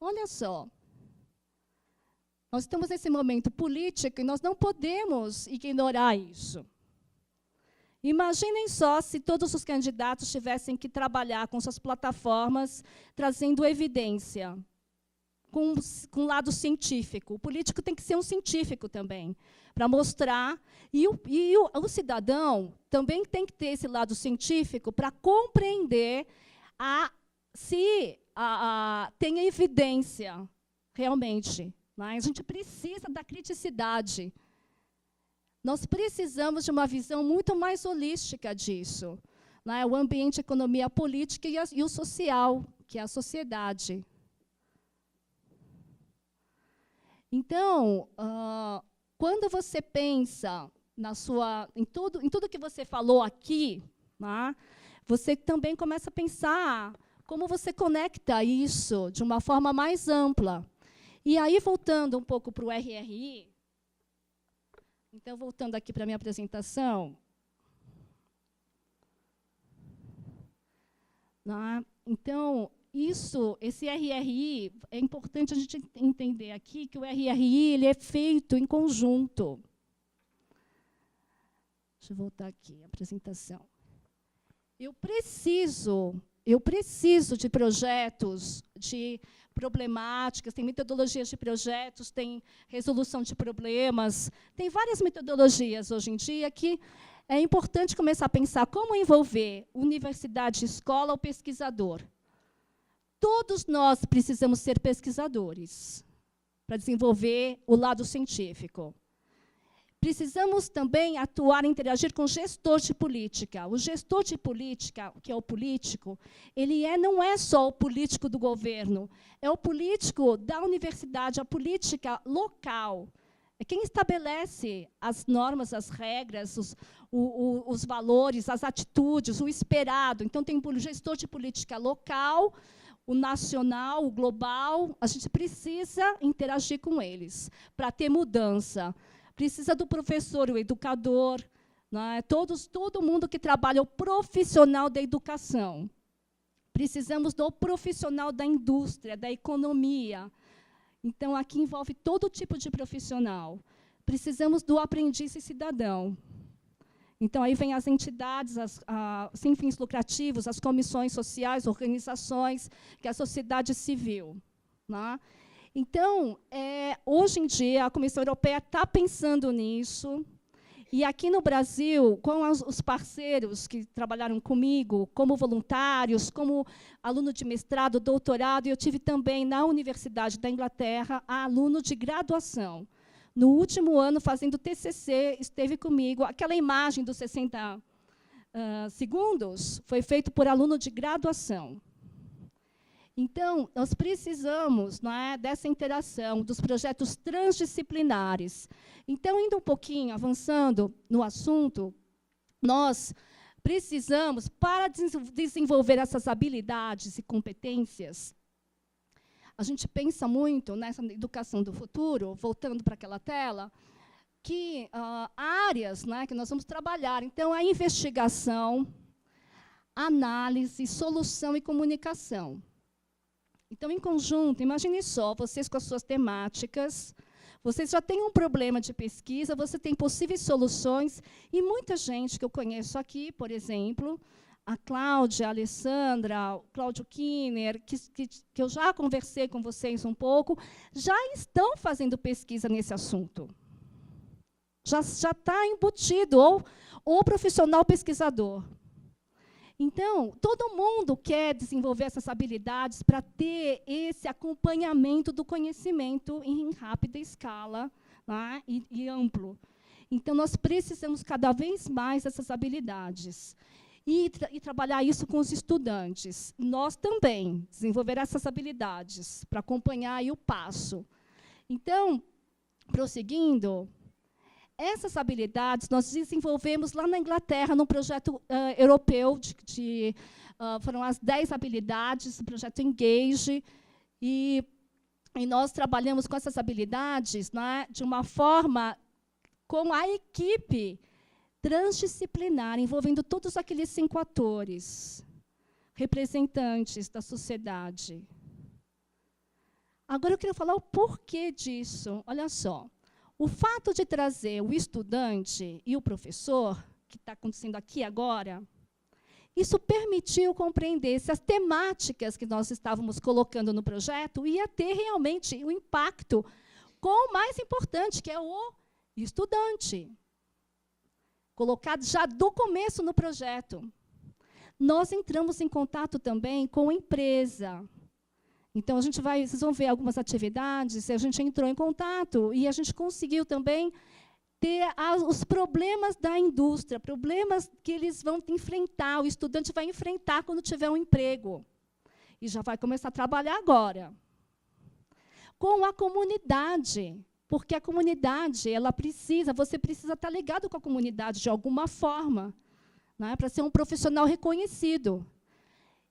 Olha só. Nós estamos nesse momento político e nós não podemos ignorar isso. Imaginem só se todos os candidatos tivessem que trabalhar com suas plataformas, trazendo evidência, com o lado científico. O político tem que ser um científico também, para mostrar. E o cidadão também tem que ter esse lado científico para compreender se tem evidência, realmente. A gente precisa da criticidade. Nós precisamos de uma visão muito mais holística disso. Né? O ambiente, a economia, a política e o social, que é a sociedade. Então, quando você pensa em tudo que você falou aqui, né, você também começa a pensar como você conecta isso de uma forma mais ampla. E aí, voltando um pouco para o RRI, então, voltando aqui para a minha apresentação, né, então, esse RRI, é importante a gente entender aqui que o RRI ele é feito em conjunto. Deixa eu voltar aqui, a apresentação. Eu preciso de projetos, de problemáticas, tem metodologias de projetos, tem resolução de problemas, tem várias metodologias hoje em dia que é importante começar a pensar como envolver universidade, escola ou pesquisador. Todos nós precisamos ser pesquisadores para desenvolver o lado científico. Precisamos também atuar e interagir com o gestor de política. O gestor de política, que é o político, não é só o político do governo, é o político da universidade, a política local. É quem estabelece as normas, as regras, os valores, as atitudes, o esperado. Então, tem o gestor de política local, o nacional, o global. A gente precisa interagir com eles para ter mudança. Precisa do professor, o educador, né? Todo mundo que trabalha, o profissional da educação. Precisamos do profissional da indústria, da economia. Então, aqui envolve todo tipo de profissional. Precisamos do aprendiz e cidadão. Então, aí vem as entidades sem fins lucrativos, as comissões sociais, organizações, que é a sociedade civil. Né? Então, hoje em dia, a Comissão Europeia está pensando nisso. E aqui no Brasil, com os parceiros que trabalharam comigo, como voluntários, como aluno de mestrado, doutorado, eu tive também, na Universidade da Inglaterra, aluno de graduação. No último ano, fazendo TCC, esteve comigo. Aquela imagem dos 60 segundos foi feita por aluno de graduação. Então, nós precisamos, não é, dessa interação, dos projetos transdisciplinares. Então, indo um pouquinho, avançando no assunto, nós precisamos, para desenvolver essas habilidades e competências, a gente pensa muito nessa educação do futuro, voltando para aquela tela, que áreas, né, que nós vamos trabalhar. Então, a investigação, análise, solução e comunicação. Então, em conjunto, imagine só, vocês com as suas temáticas, vocês já têm um problema de pesquisa, você tem possíveis soluções, e muita gente que eu conheço aqui, por exemplo, a Cláudia, a Alessandra, o Cláudio Kinner, que eu já conversei com vocês um pouco, já estão fazendo pesquisa nesse assunto. Já está embutido, ou profissional pesquisador. Então, todo mundo quer desenvolver essas habilidades para ter esse acompanhamento do conhecimento em rápida escala, né, e amplo. Então, nós precisamos cada vez mais dessas habilidades. E trabalhar isso com os estudantes. Nós também desenvolver essas habilidades para acompanhar aí o passo. Então, prosseguindo, essas habilidades nós desenvolvemos lá na Inglaterra, num projeto europeu, foram as 10 habilidades, o projeto Engage, e nós trabalhamos com essas habilidades, né, de uma forma com a equipe transdisciplinar, envolvendo todos aqueles 5 atores, representantes da sociedade. Agora eu queria falar o porquê disso. Olha só. O fato de trazer o estudante e o professor, que está acontecendo aqui agora, isso permitiu compreender se as temáticas que nós estávamos colocando no projeto ia ter realmente o impacto com o mais importante, que é o estudante, colocado já do começo no projeto. Nós entramos em contato também com a empresa. Então, vocês vão ver algumas atividades, a gente entrou em contato e a gente conseguiu também ter os problemas da indústria, problemas que eles vão enfrentar, o estudante vai enfrentar quando tiver um emprego. E já vai começar a trabalhar agora. Com a comunidade, porque a comunidade, você precisa estar ligado com a comunidade de alguma forma, né, para ser um profissional reconhecido.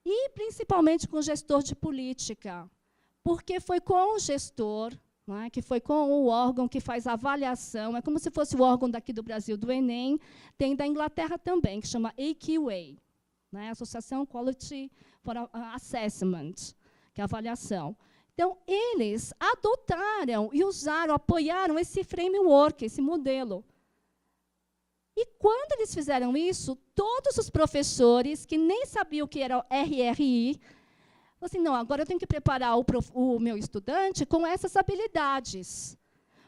E, principalmente, com o gestor de política, porque foi com o gestor, né, que foi com o órgão que faz a avaliação, é como se fosse o órgão daqui do Brasil, do Enem, tem da Inglaterra também, que chama AQA, né, Associação Quality for Assessment, que é a avaliação. Então, eles adotaram e usaram, apoiaram esse framework, esse modelo. E quando eles fizeram isso, todos os professores que nem sabiam o que era o RRI, falaram assim, não, agora eu tenho que preparar o meu estudante com essas habilidades.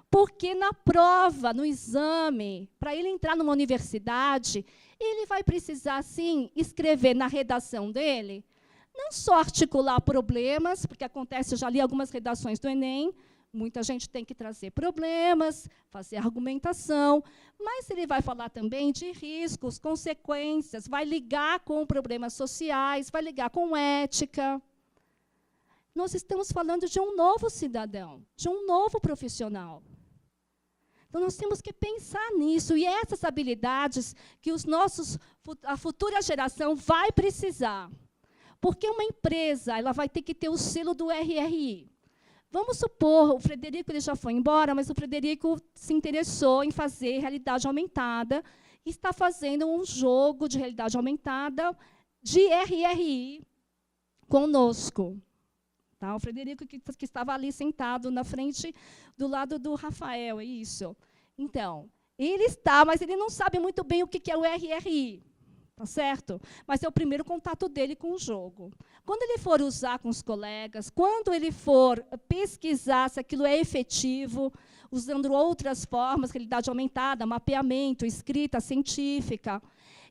Porque na prova, no exame, para ele entrar numa universidade, ele vai precisar, sim, escrever na redação dele, não só articular problemas, porque acontece, eu já li algumas redações do Enem, muita gente tem que trazer problemas, fazer argumentação, mas ele vai falar também de riscos, consequências, vai ligar com problemas sociais, vai ligar com ética. Nós estamos falando de um novo cidadão, de um novo profissional. Então, nós temos que pensar nisso, e essas habilidades que a futura geração vai precisar. Porque uma empresa ela vai ter que ter o selo do RRI. Vamos supor, o Frederico ele já foi embora, mas o Frederico se interessou em fazer realidade aumentada e está fazendo um jogo de realidade aumentada de RRI conosco. Tá? O Frederico que estava ali sentado na frente, do lado do Rafael, é isso. Então, ele está, mas ele não sabe muito bem o que é o RRI. Tá certo? Mas é o primeiro contato dele com o jogo. Quando ele for usar com os colegas, quando ele for pesquisar se aquilo é efetivo, usando outras formas, realidade aumentada, mapeamento, escrita científica,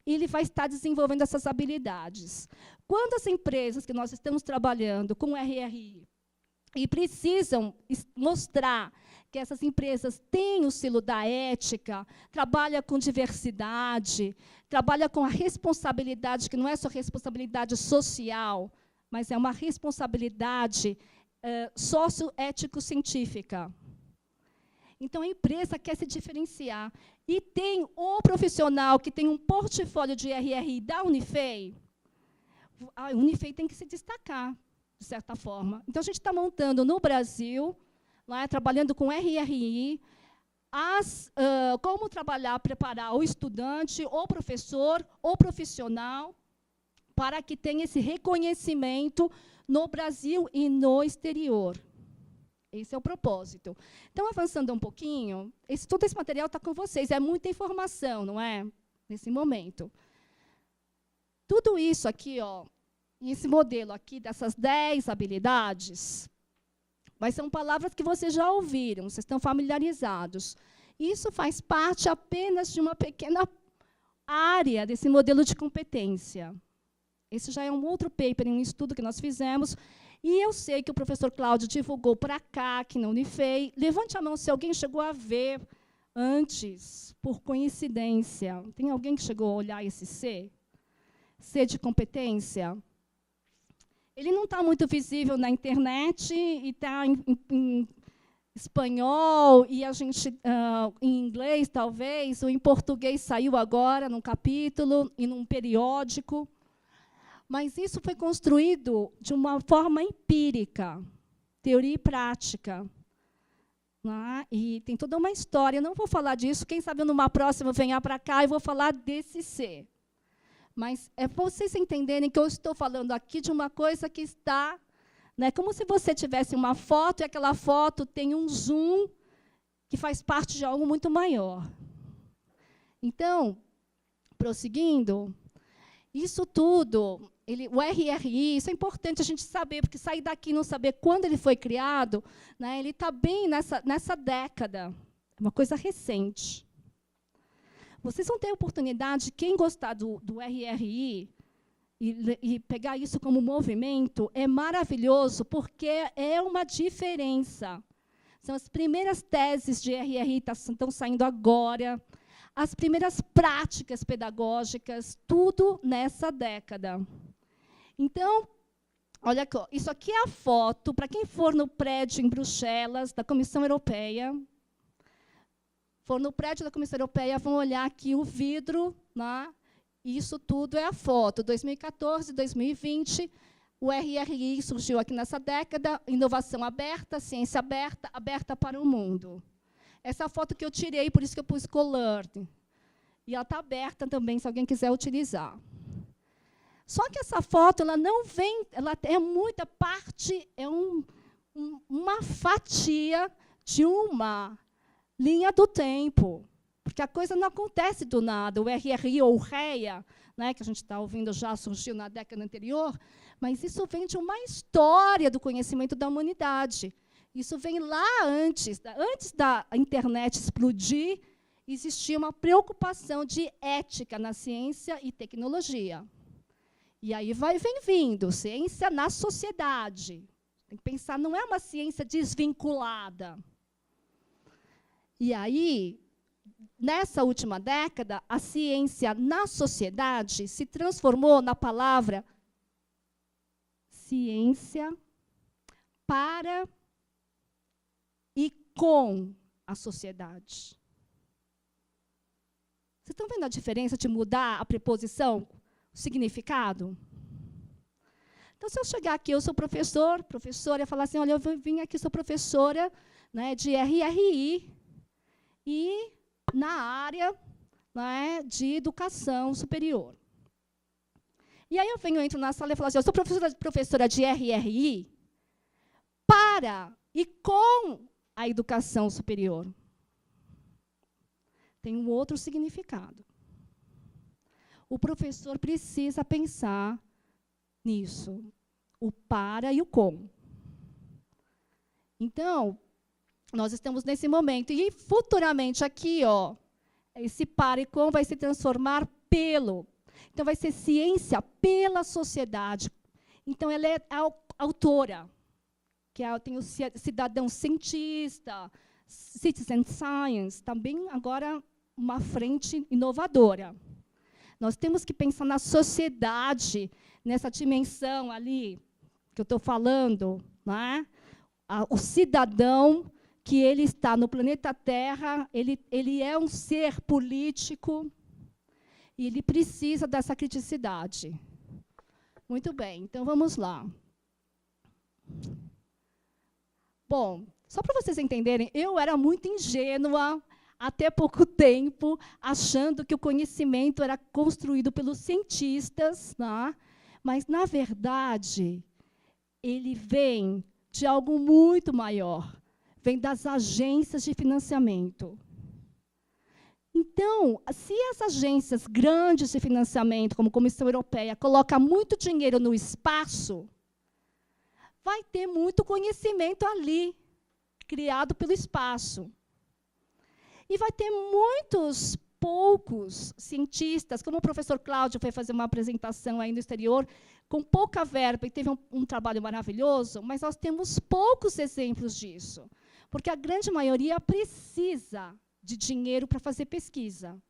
ele vai estar desenvolvendo essas habilidades. Quando as empresas que nós estamos trabalhando com RRI e precisam mostrar que essas empresas têm o selo da ética, trabalham com diversidade, trabalham com a responsabilidade, que não é só responsabilidade social, mas é uma responsabilidade socioético-científica. Então, a empresa quer se diferenciar. E tem o profissional que tem um portfólio de RRI da Unifei, a Unifei tem que se destacar, de certa forma. Então, a gente está montando no Brasil, lá, trabalhando com RRI, como trabalhar, preparar o estudante, o professor, o profissional, para que tenha esse reconhecimento no Brasil e no exterior. Esse é o propósito. Então, avançando um pouquinho, todo esse material está com vocês. É muita informação, não é? Nesse momento. Tudo isso aqui, ó, esse modelo aqui, dessas 10 habilidades, mas são palavras que vocês já ouviram, vocês estão familiarizados. Isso faz parte apenas de uma pequena área desse modelo de competência. Esse já é um outro paper, um estudo que nós fizemos, e eu sei que o professor Cláudio divulgou para cá, aqui na Unifei. Levante a mão se alguém chegou a ver antes, por coincidência. Tem alguém que chegou a olhar esse C? C de competência? Ele não está muito visível na internet, e está em espanhol, e a gente, em inglês, talvez, ou em português saiu agora, num capítulo, e num periódico. Mas isso foi construído de uma forma empírica, teoria e prática. Né? E tem toda uma história. Eu não vou falar disso. Quem sabe numa próxima eu venha para cá e vou falar desse C. Mas é para vocês entenderem que eu estou falando aqui de uma coisa que está... Né, como se você tivesse uma foto e aquela foto tem um zoom que faz parte de algo muito maior. Então, prosseguindo, isso tudo... o RRI, isso é importante a gente saber, porque sair daqui e não saber quando ele foi criado, né, ele está bem nessa década, é uma coisa recente. Vocês vão ter a oportunidade, quem gostar do RRI e pegar isso como movimento, é maravilhoso, porque é uma diferença. São as primeiras teses de RRI estão saindo agora, as primeiras práticas pedagógicas, tudo nessa década. Então, olha aqui, isso aqui é a foto, para quem for no prédio em Bruxelas, da Comissão Europeia, for no prédio da Comissão Europeia, vão olhar aqui o vidro, né? Isso tudo é a foto. 2014, 2020, o RRI surgiu aqui nessa década, inovação aberta, ciência aberta, aberta para o mundo. Essa foto que eu tirei, por isso que eu pus co-learning. E ela está aberta também, se alguém quiser utilizar. Só que essa foto, ela não vem, ela é muita parte, é uma fatia de uma linha do tempo. Porque a coisa não acontece do nada. O RRI ou o REA, né, que a gente está ouvindo já, surgiu na década anterior, mas isso vem de uma história do conhecimento da humanidade. Isso vem lá antes da internet explodir, existia uma preocupação de ética na ciência e tecnologia. E aí vem vindo, ciência na sociedade. Tem que pensar, não é uma ciência desvinculada. E aí, nessa última década, a ciência na sociedade se transformou na palavra ciência para e com a sociedade. Vocês estão vendo a diferença de mudar a preposição, o significado? Então, se eu chegar aqui, eu sou professora, e falar assim, olha, eu vim aqui, sou professora, né, de RRI, e na área, né, de educação superior. E aí eu entro na sala e falo assim, eu sou professora de RRI para e com a educação superior. Tem um outro significado. O professor precisa pensar nisso, o para e o com. Então, nós estamos nesse momento. E futuramente aqui, ó, esse para e com vai se transformar pelo. Então, vai ser ciência pela sociedade. Então, ela é a autora, que tem o cidadão cientista, citizen science, também agora uma frente inovadora. Nós temos que pensar na sociedade, nessa dimensão ali, que eu estou falando, né? O cidadão que ele está no planeta Terra, ele é um ser político e ele precisa dessa criticidade. Muito bem, então vamos lá. Bom, só para vocês entenderem, eu era muito ingênua até pouco tempo, achando que o conhecimento era construído pelos cientistas, né? Mas, na verdade, ele vem de algo muito maior, vem das agências de financiamento. Então, se as agências grandes de financiamento, como a Comissão Europeia, colocam muito dinheiro no espaço, vai ter muito conhecimento ali, criado pelo espaço. E vai ter muitos poucos cientistas, como o professor Cláudio foi fazer uma apresentação aí no exterior, com pouca verba, e teve um trabalho maravilhoso, mas nós temos poucos exemplos disso, porque a grande maioria precisa de dinheiro para fazer pesquisa.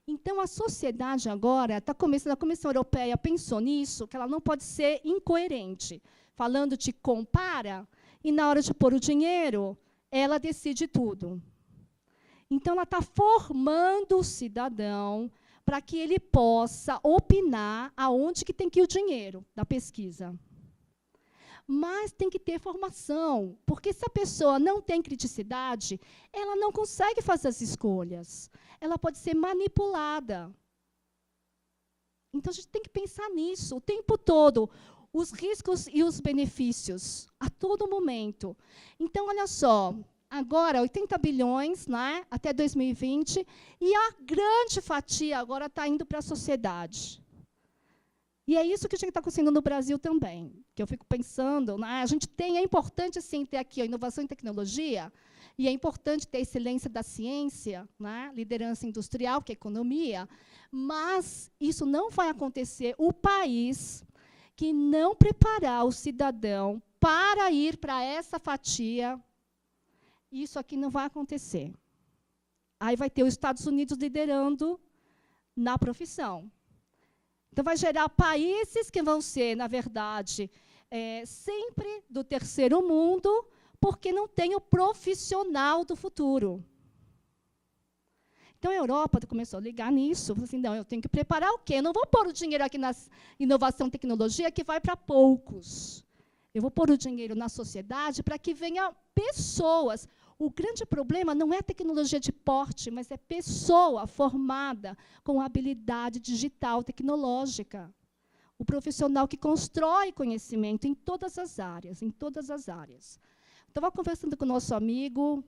Então, a sociedade agora está começando, a Comissão Europeia pensou nisso, que ela não pode ser incoerente, falando de compara, e na hora de pôr o dinheiro, ela decide tudo. Então, ela está formando o cidadão para que ele possa opinar aonde que tem que ir o dinheiro da pesquisa. Mas tem que ter formação, porque se a pessoa não tem criticidade, ela não consegue fazer as escolhas. Ela pode ser manipulada. Então, a gente tem que pensar nisso o tempo todo, os riscos e os benefícios, a todo momento. Então, olha só, agora 80 bilhões, né, até 2020, e a grande fatia agora está indo para a sociedade. E é isso que a gente está conseguindo no Brasil também, que eu fico pensando, né, a gente tem, é importante, sim, ter aqui a inovação e tecnologia, e é importante ter excelência da ciência, né, liderança industrial, que é economia, mas isso não vai acontecer o país que não preparar o cidadão para ir para essa fatia. Isso aqui não vai acontecer. Aí vai ter os Estados Unidos liderando na profissão. Então, vai gerar países que vão ser, na verdade, sempre do terceiro mundo, porque não tem o profissional do futuro. Então, a Europa começou a ligar nisso. Falou assim, não, eu tenho que preparar o quê? Eu não vou pôr o dinheiro aqui na inovação e tecnologia, que vai para poucos. Eu vou pôr o dinheiro na sociedade para que venham pessoas. O grande problema não é a tecnologia de porte, mas é pessoa formada com habilidade digital, tecnológica. O profissional que constrói conhecimento em todas as áreas, em todas as áreas. Estava conversando com o nosso amigo,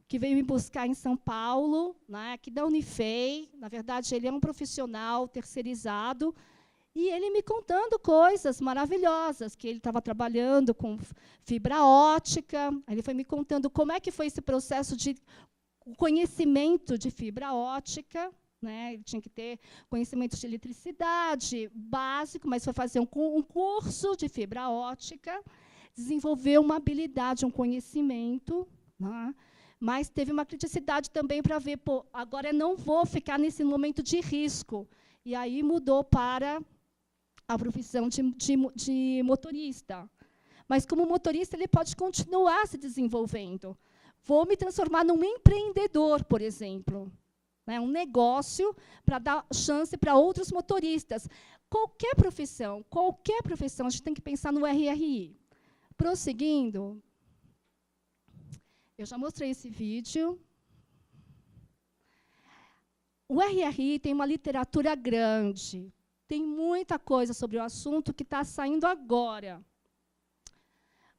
que veio me buscar em São Paulo, né, aqui da Unifei. Na verdade, ele é um profissional terceirizado, e ele me contando coisas maravilhosas, que ele estava trabalhando com fibra ótica. Ele foi me contando como é que foi esse processo de conhecimento de fibra ótica. Né? Ele tinha que ter conhecimento de eletricidade básico, mas foi fazer um curso de fibra ótica, desenvolveu uma habilidade, um conhecimento, né? Mas teve uma criticidade também para ver, pô, agora eu não vou ficar nesse momento de risco. E aí mudou para a profissão de motorista. Mas, como motorista, ele pode continuar se desenvolvendo. Vou me transformar num empreendedor, por exemplo. Né? Um negócio para dar chance para outros motoristas. Qualquer profissão, a gente tem que pensar no RRI. Prosseguindo, eu já mostrei esse vídeo. O RRI tem uma literatura grande, tem muita coisa sobre o assunto que está saindo agora.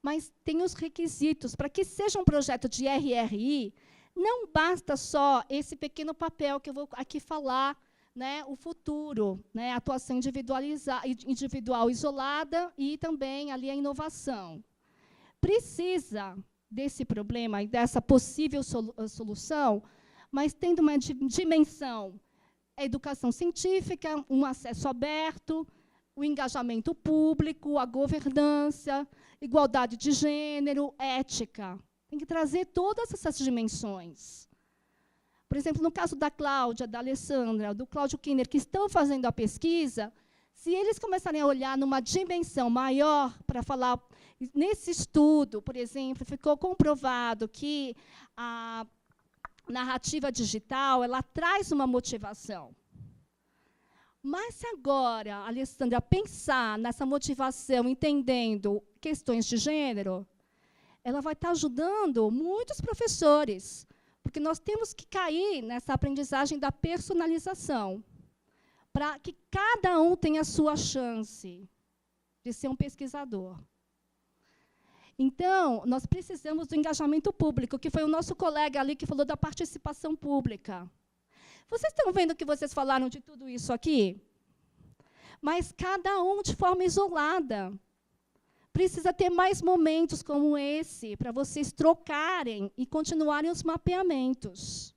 Mas tem os requisitos. Para que seja um projeto de RRI, não basta só esse pequeno papel que eu vou aqui falar, né, o futuro, né, a atuação individual isolada e também ali a inovação. Precisa desse problema e dessa possível solução, mas tendo uma dimensão, a educação científica, um acesso aberto, o engajamento público, a governança, igualdade de gênero, ética. Tem que trazer todas essas dimensões. Por exemplo, no caso da Cláudia, da Alessandra, do Cláudio Kinner, que estão fazendo a pesquisa, Se eles começarem a olhar numa dimensão maior para falar, nesse estudo, por exemplo, ficou comprovado que a narrativa digital ela traz uma motivação. Mas se agora a Alessandra pensar nessa motivação, entendendo questões de gênero, ela vai estar ajudando muitos professores, porque nós temos que cair nessa aprendizagem da personalização, para que cada um tenha a sua chance de ser um pesquisador. Então, nós precisamos do engajamento público, que foi o nosso colega ali que falou da participação pública. Vocês estão vendo que vocês falaram de tudo isso aqui? Mas cada um de forma isolada. Precisa ter mais momentos como esse, para vocês trocarem e continuarem os mapeamentos.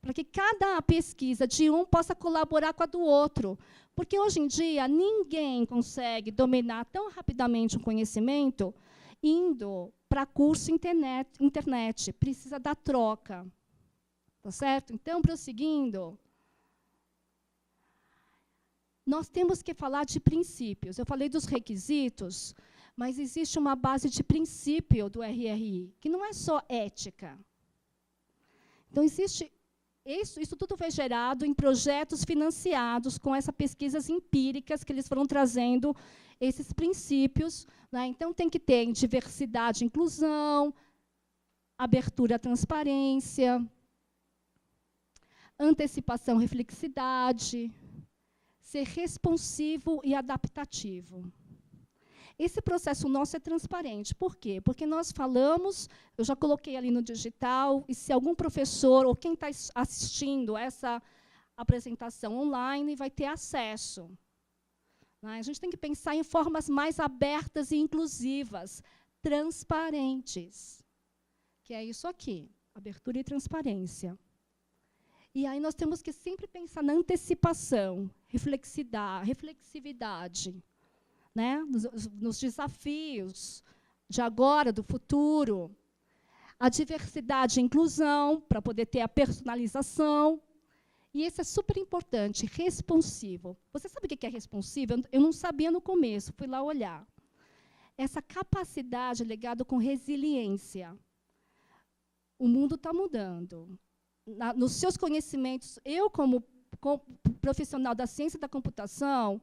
Para que cada pesquisa de um possa colaborar com a do outro. Porque, hoje em dia, ninguém consegue dominar tão rapidamente um conhecimento indo para curso internet. Precisa da troca. Tá certo? Então, prosseguindo, nós temos que falar de princípios. Eu falei dos requisitos, mas existe uma base de princípio do RRI, que não é só ética. Então, existe isso tudo foi gerado em projetos financiados com essas pesquisas empíricas que eles foram trazendo esses princípios. Né? Então, tem que ter diversidade e inclusão, abertura à transparência, antecipação, reflexidade, ser responsivo e adaptativo. Esse processo nosso é transparente. Por quê? Porque nós falamos, eu já coloquei ali no digital, e se algum professor ou quem está assistindo essa apresentação online vai ter acesso. Né? A gente tem que pensar em formas mais abertas e inclusivas, transparentes, que é isso aqui, abertura e transparência. E aí nós temos que sempre pensar na antecipação, reflexividade, né? Nos desafios de agora, do futuro. A diversidade e inclusão, para poder ter a personalização. E esse é super importante, responsivo. Você sabe o que é responsivo? Eu não sabia no começo, fui lá olhar. Essa capacidade ligada com resiliência. O mundo está mudando. Nos seus conhecimentos, eu, como profissional da ciência e da computação,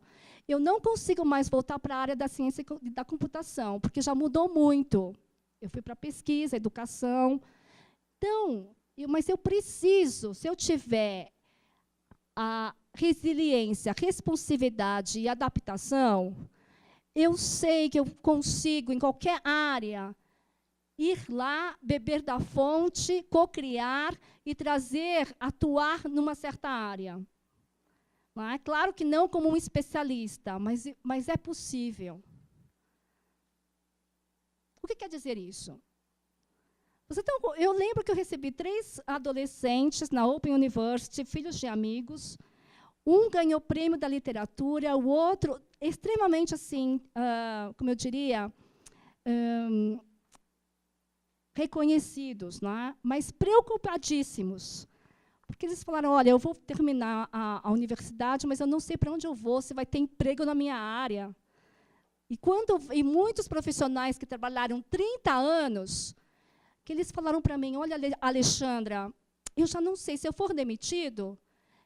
eu não consigo mais voltar para a área da ciência e da computação, porque já mudou muito. Eu fui para pesquisa, educação. Então, mas eu preciso, se eu tiver a resiliência, a responsividade e adaptação, eu sei que eu consigo, em qualquer área, ir lá, beber da fonte, cocriar e trazer, atuar numa certa área. Não é claro que não como um especialista, mas é possível. O que quer dizer isso? Eu lembro que eu recebi 3 adolescentes na Open University, filhos de amigos. Um ganhou o prêmio da literatura, o outro extremamente, assim, como eu diria, reconhecidos, não é? Mas preocupadíssimos. Porque eles falaram, olha, eu vou terminar a universidade, mas eu não sei para onde eu vou, se vai ter emprego na minha área. E muitos profissionais que trabalharam 30 anos, que eles falaram para mim, olha, Alexandra, eu já não sei, se eu for demitido,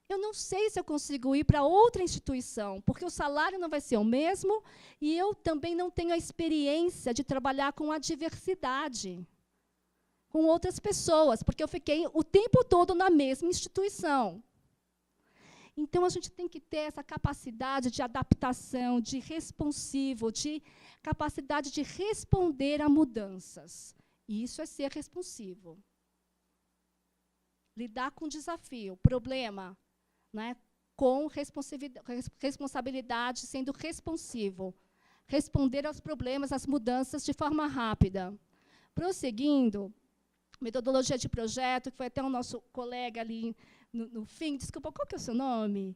eu não sei se eu consigo ir para outra instituição, porque o salário não vai ser o mesmo, e eu também não tenho a experiência de trabalhar com a diversidade, com outras pessoas, porque eu fiquei o tempo todo na mesma instituição. Então, a gente tem que ter essa capacidade de adaptação, de responsivo, de capacidade de responder a mudanças. E isso é ser responsivo. Lidar com o desafio, problema, né, com responsabilidade, sendo responsivo. Responder aos problemas, às mudanças de forma rápida. Prosseguindo, metodologia de projeto, que foi até o nosso colega ali no fim. Desculpa, qual que é o seu nome?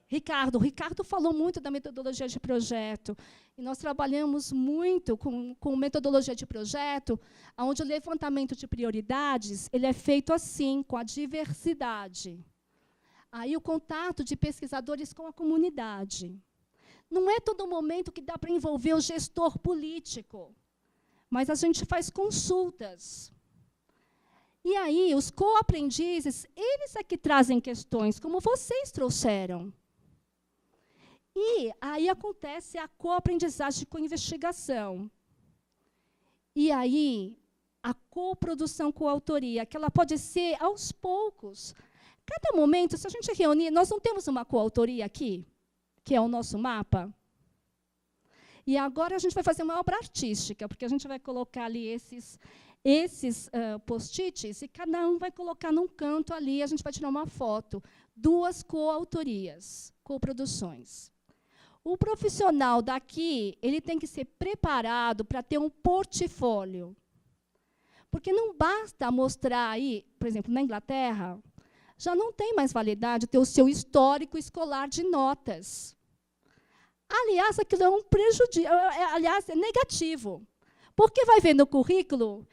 Ricardo. O Ricardo falou muito da metodologia de projeto. E nós trabalhamos muito com metodologia de projeto, onde o levantamento de prioridades ele é feito assim, com a diversidade. Aí o contato de pesquisadores com a comunidade. Não é todo momento que dá para envolver o gestor político, mas a gente faz consultas. E aí, os co-aprendizes, eles é que trazem questões, como vocês trouxeram. E aí acontece a co-aprendizagem com investigação. E aí, a coprodução com autoria, que ela pode ser aos poucos. Cada momento, se a gente reunir, nós não temos uma coautoria aqui, que é o nosso mapa. E agora a gente vai fazer uma obra artística, porque a gente vai colocar ali esses post-its, e cada um vai colocar num canto ali, a gente vai tirar uma foto. 2 coautorias, coproduções. O profissional daqui, ele tem que ser preparado para ter um portfólio. Porque não basta mostrar aí, por exemplo, na Inglaterra, já não tem mais validade ter o seu histórico escolar de notas. Aliás, aquilo é um prejuízo, aliás, é negativo. Porque vai ver no currículo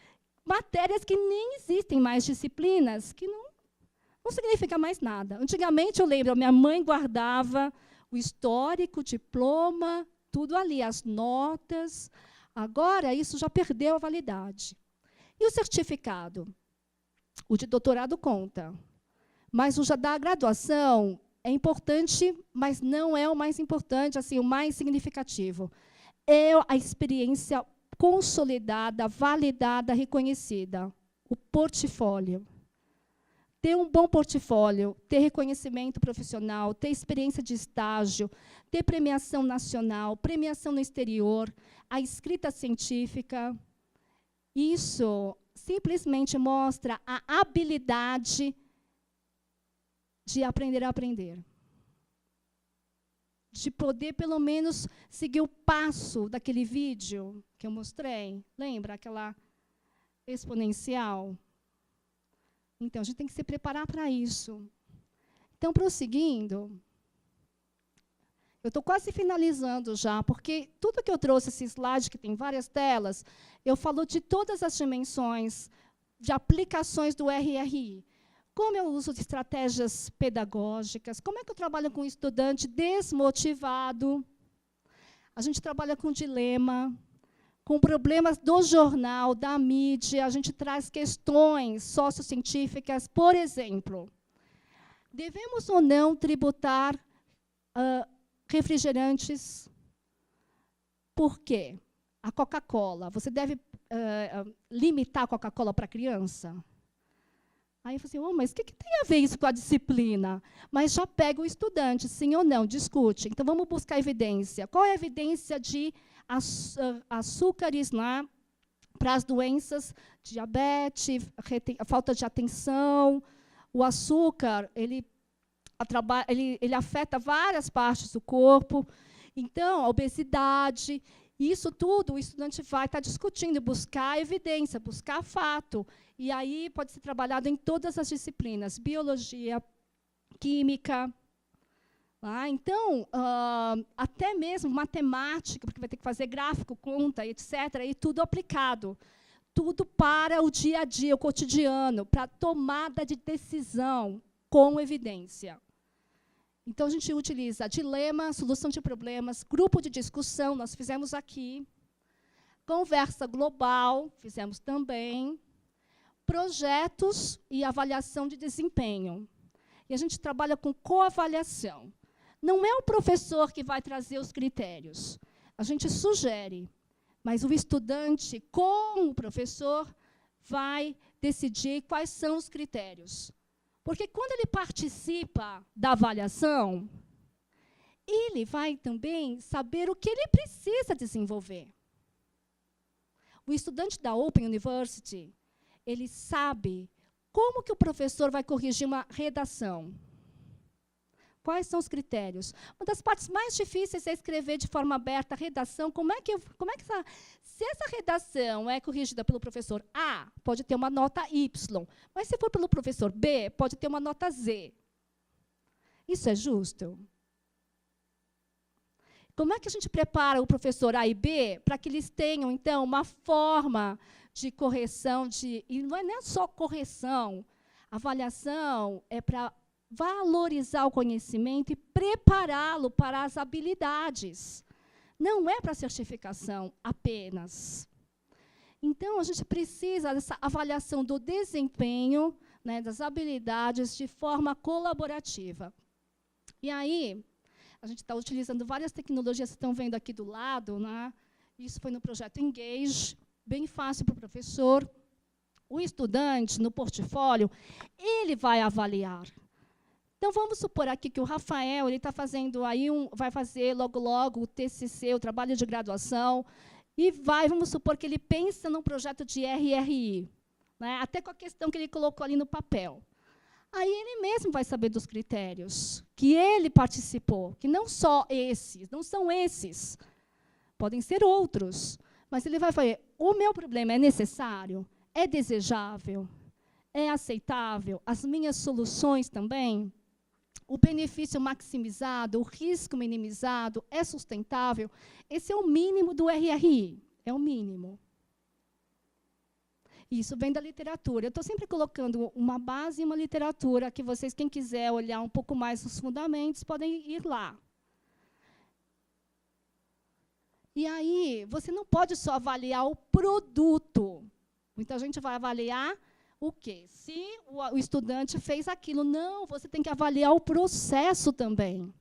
matérias que nem existem mais, disciplinas que não significa mais nada. Antigamente, eu lembro, minha mãe guardava o histórico, o diploma, tudo ali, as notas. Agora, isso já perdeu a validade. E o certificado? O de doutorado conta. Mas o já da graduação é importante, mas não é o mais importante, assim, o mais significativo. É a experiência consolidada, validada, reconhecida. O portfólio. Ter um bom portfólio, ter reconhecimento profissional, ter experiência de estágio, ter premiação nacional, premiação no exterior, a escrita científica. Isso simplesmente mostra a habilidade de aprender a aprender. De poder, pelo menos, seguir o passo daquele vídeo que eu mostrei. Lembra aquela exponencial? Então, a gente tem que se preparar para isso. Então, prosseguindo, eu estou quase finalizando já, porque tudo que eu trouxe, esse slide, que tem várias telas, eu falo de todas as dimensões de aplicações do RRI. Como eu uso de estratégias pedagógicas, como é que eu trabalho com um estudante desmotivado. A gente trabalha com dilema, com problemas do jornal, da mídia, a gente traz questões sociocientíficas. Por exemplo, devemos ou não tributar refrigerantes? Por quê? A Coca-Cola, você deve limitar a Coca-Cola para criança? Aí eu falei assim, mas o que tem a ver isso com a disciplina? Mas já pega o estudante, sim ou não, discute. Então, vamos buscar evidência. Qual é a evidência de açúcares lá para as doenças, diabetes, falta de atenção? O açúcar, ele afeta várias partes do corpo. Então, a obesidade, isso tudo o estudante vai estar discutindo, buscar evidência, buscar fato. E aí pode ser trabalhado em todas as disciplinas, biologia, química. Então, até mesmo matemática, porque vai ter que fazer gráfico, conta, etc., e tudo aplicado. Tudo para o dia a dia, o cotidiano, para tomada de decisão com evidência. Então, a gente utiliza dilema, solução de problemas, grupo de discussão, nós fizemos aqui, conversa global, fizemos também, projetos e avaliação de desempenho. E a gente trabalha com coavaliação. Não é o professor que vai trazer os critérios. A gente sugere, mas o estudante, com o professor, vai decidir quais são os critérios. Porque quando ele participa da avaliação, ele vai também saber o que ele precisa desenvolver. O estudante da Open University, ele sabe como que o professor vai corrigir uma redação. Quais são os critérios? Uma das partes mais difíceis é escrever de forma aberta a redação. Se essa redação é corrigida pelo professor A, pode ter uma nota Y. Mas se for pelo professor B, pode ter uma nota Z. Isso é justo? Como é que a gente prepara o professor A e B para que eles tenham, então, uma forma de correção? E não é nem só correção. A avaliação é para valorizar o conhecimento e prepará-lo para as habilidades. Não é para certificação apenas. Então, a gente precisa dessa avaliação do desempenho, né, das habilidades de forma colaborativa. E aí, a gente está utilizando várias tecnologias que estão vendo aqui do lado, né? Isso foi no projeto Engage, bem fácil para o professor. O estudante, no portfólio, ele vai avaliar. Então, vamos supor aqui que o Rafael ele está fazendo aí vai fazer logo o TCC, o trabalho de graduação, e vamos supor que ele pensa num projeto de RRI, né, até com a questão que ele colocou ali no papel. Aí ele mesmo vai saber dos critérios que ele participou, que não são esses, podem ser outros, mas ele vai falar, o meu problema é necessário? É desejável? É aceitável? As minhas soluções também? O benefício maximizado, o risco minimizado, é sustentável? Esse é o mínimo do RRI, é o mínimo. Isso vem da literatura. Eu estou sempre colocando uma base e uma literatura que vocês, quem quiser olhar um pouco mais os fundamentos, podem ir lá. E aí, você não pode só avaliar o produto. Muita gente vai avaliar o quê? Se o estudante fez aquilo. Não, você tem que avaliar o processo também.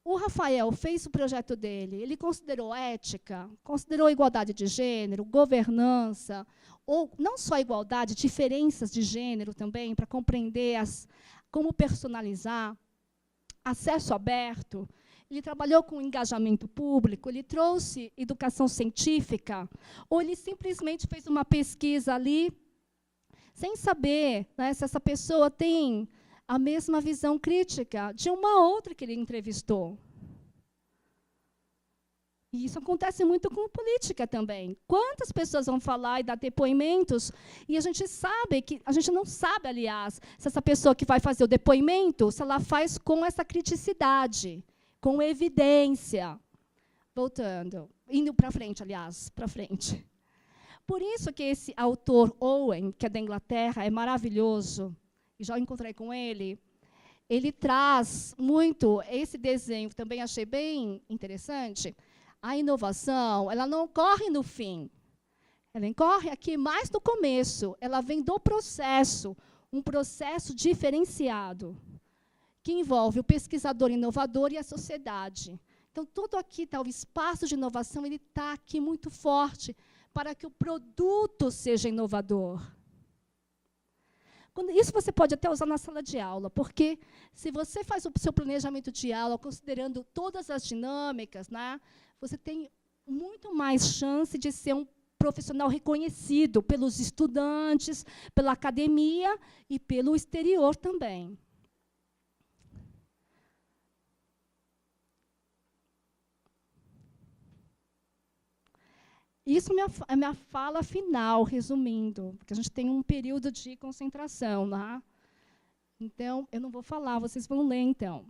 O Rafael fez o projeto dele, ele considerou ética, considerou igualdade de gênero, governança, ou não só igualdade, diferenças de gênero também, para compreender como personalizar, acesso aberto. Ele trabalhou com engajamento público, ele trouxe educação científica, ou ele simplesmente fez uma pesquisa ali, sem saber, né, se essa pessoa tem a mesma visão crítica de uma outra que ele entrevistou. E isso acontece muito com política também. Quantas pessoas vão falar e dar depoimentos, e a gente não sabe, aliás, se essa pessoa que vai fazer o depoimento, se ela faz com essa criticidade, com evidência. Voltando, indo para frente, aliás, para frente. Por isso que esse autor Owen, que é da Inglaterra, é maravilhoso, e já encontrei com ele, ele traz muito esse desenho, também achei bem interessante. A inovação, ela não ocorre no fim, ela ocorre aqui mais no começo, ela vem do processo, um processo diferenciado, que envolve o pesquisador inovador e a sociedade. Então, tudo aqui, o espaço de inovação, ele está aqui muito forte para que o produto seja inovador. Isso você pode até usar na sala de aula, porque se você faz o seu planejamento de aula, considerando todas as dinâmicas, né, você tem muito mais chance de ser um profissional reconhecido pelos estudantes, pela academia e pelo exterior também. Isso é a minha fala final, resumindo, porque a gente tem um período de concentração lá. Então, eu não vou falar, vocês vão ler, então.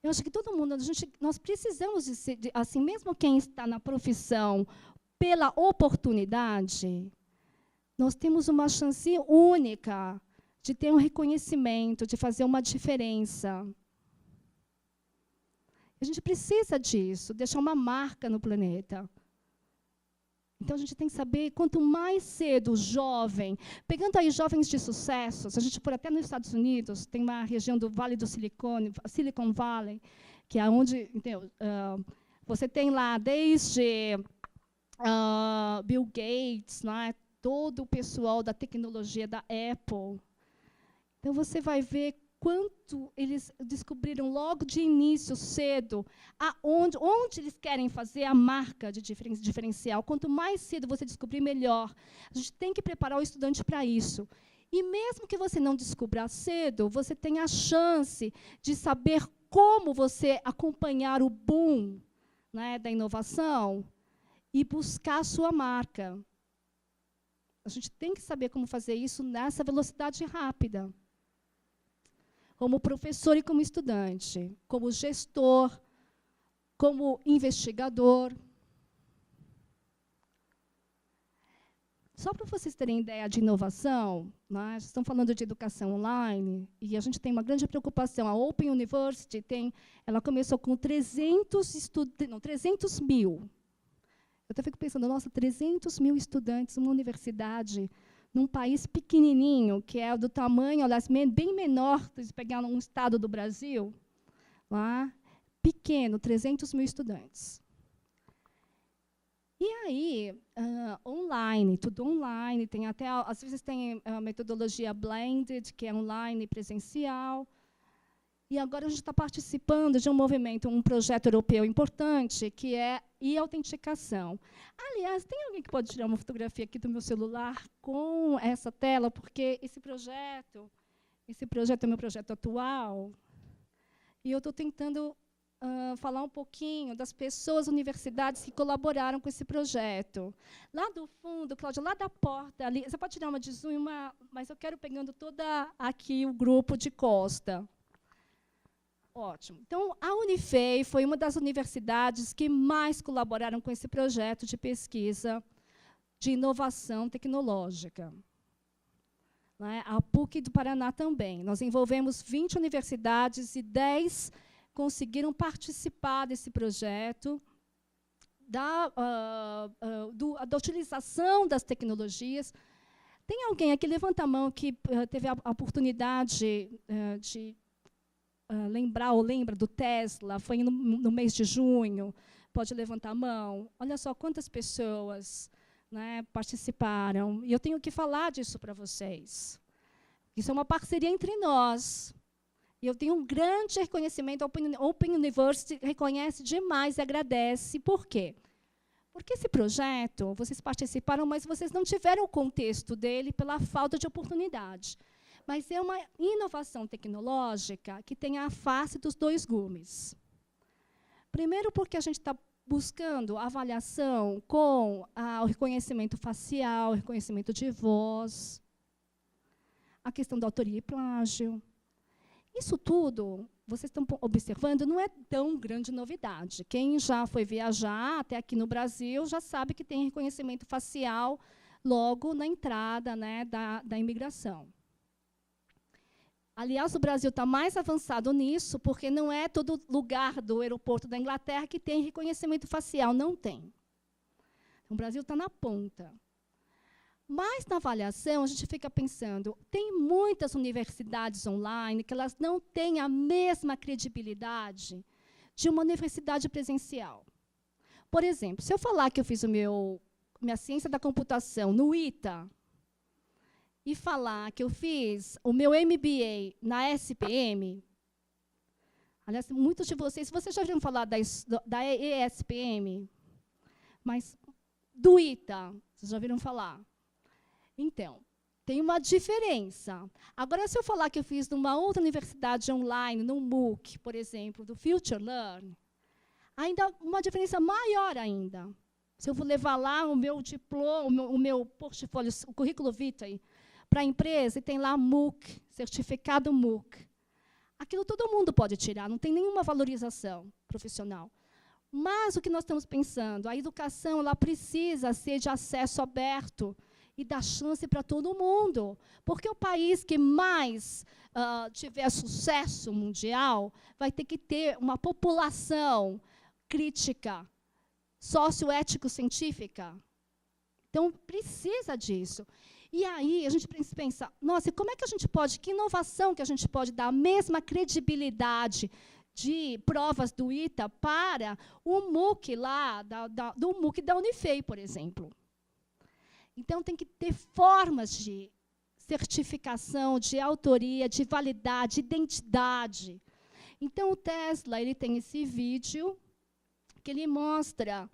Eu acho que todo mundo, nós precisamos de ser, assim, mesmo quem está na profissão pela oportunidade, nós temos uma chance única de ter um reconhecimento, de fazer uma diferença. A gente precisa disso, deixar uma marca no planeta. Então, a gente tem que saber, quanto mais cedo o jovem, pegando aí jovens de sucesso, se a gente for até nos Estados Unidos, tem uma região do Vale do Silicon Valley, que é onde você tem lá desde Bill Gates, né, todo o pessoal da tecnologia da Apple. Então, você vai ver quanto eles descobriram logo de início, cedo, onde eles querem fazer a marca de diferencial. Quanto mais cedo você descobrir, melhor. A gente tem que preparar o estudante para isso. E mesmo que você não descubra cedo, você tem a chance de saber como você acompanhar o boom, né, da inovação e buscar a sua marca. A gente tem que saber como fazer isso nessa velocidade rápida. Como professor e como estudante, como gestor, como investigador. Só para vocês terem ideia de inovação, né, estão falando de educação online, e a gente tem uma grande preocupação. A Open University ela começou com 300 mil. Eu até fico pensando, nossa, 300 mil estudantes numa universidade, num país pequenininho, que é do tamanho, aliás, bem menor, se pegar um estado do Brasil, lá, pequeno, 300 mil estudantes. E aí, online, tudo online, tem até, às vezes tem a metodologia blended, que é online e presencial. E agora a gente está participando de um movimento, um projeto europeu importante, que é e-autenticação. Aliás, tem alguém que pode tirar uma fotografia aqui do meu celular com essa tela? Porque esse projeto é meu projeto atual, e eu estou tentando falar um pouquinho das pessoas, universidades que colaboraram com esse projeto. Lá do fundo, Cláudia, lá da porta, ali, você pode tirar uma de zoom, mas eu quero pegando toda aqui o grupo de costa. Ótimo. Então, a Unifei foi uma das universidades que mais colaboraram com esse projeto de pesquisa de inovação tecnológica. Né? A PUC do Paraná também. Nós envolvemos 20 universidades e 10 conseguiram participar desse projeto da utilização das tecnologias. Tem alguém aqui, levanta a mão, que teve a oportunidade de lembra do Tesla? Foi no mês de junho. Pode levantar a mão. Olha só quantas pessoas, né, participaram. E eu tenho que falar disso para vocês. Isso é uma parceria entre nós. E eu tenho um grande reconhecimento. A Open University reconhece demais e agradece. Por quê? Porque esse projeto, vocês participaram, mas vocês não tiveram o contexto dele pela falta de oportunidade. Mas é uma inovação tecnológica que tem a face dos dois gumes. Primeiro, porque a gente está buscando avaliação com o reconhecimento facial, o reconhecimento de voz, a questão da autoria e plágio. Isso tudo, vocês estão observando, não é tão grande novidade. Quem já foi viajar até aqui no Brasil já sabe que tem reconhecimento facial logo na entrada, né, da imigração. Aliás, o Brasil está mais avançado nisso, porque não é todo lugar do aeroporto da Inglaterra que tem reconhecimento facial, não tem. O Brasil está na ponta. Mas, na avaliação, a gente fica pensando, tem muitas universidades online que elas não têm a mesma credibilidade de uma universidade presencial. Por exemplo, se eu falar que eu fiz minha ciência da computação no ITA, e falar que eu fiz o meu MBA na SPM, aliás, muitos de vocês já ouviram falar da ESPM, mas do ITA, vocês já ouviram falar? Então, tem uma diferença. Agora, se eu falar que eu fiz numa outra universidade online, no MOOC, por exemplo, do Future Learn, ainda uma diferença maior ainda. Se eu vou levar lá o meu diploma, o meu portfólio, o currículo vitae, para a empresa, e tem lá MOOC, certificado MOOC. Aquilo todo mundo pode tirar, não tem nenhuma valorização profissional. Mas o que nós estamos pensando, a educação ela precisa ser de acesso aberto e dar chance para todo mundo. Porque o país que mais tiver sucesso mundial vai ter que ter uma população crítica, socioético-científica. Então, precisa disso. E aí a gente pensa, nossa, como é que a gente pode, que inovação que a gente pode dar a mesma credibilidade de provas do ITA para o MOOC lá, do MOOC da Unifei, por exemplo. Então, tem que ter formas de certificação, de autoria, de validade, de identidade. Então, o Tesla ele tem esse vídeo que ele mostra...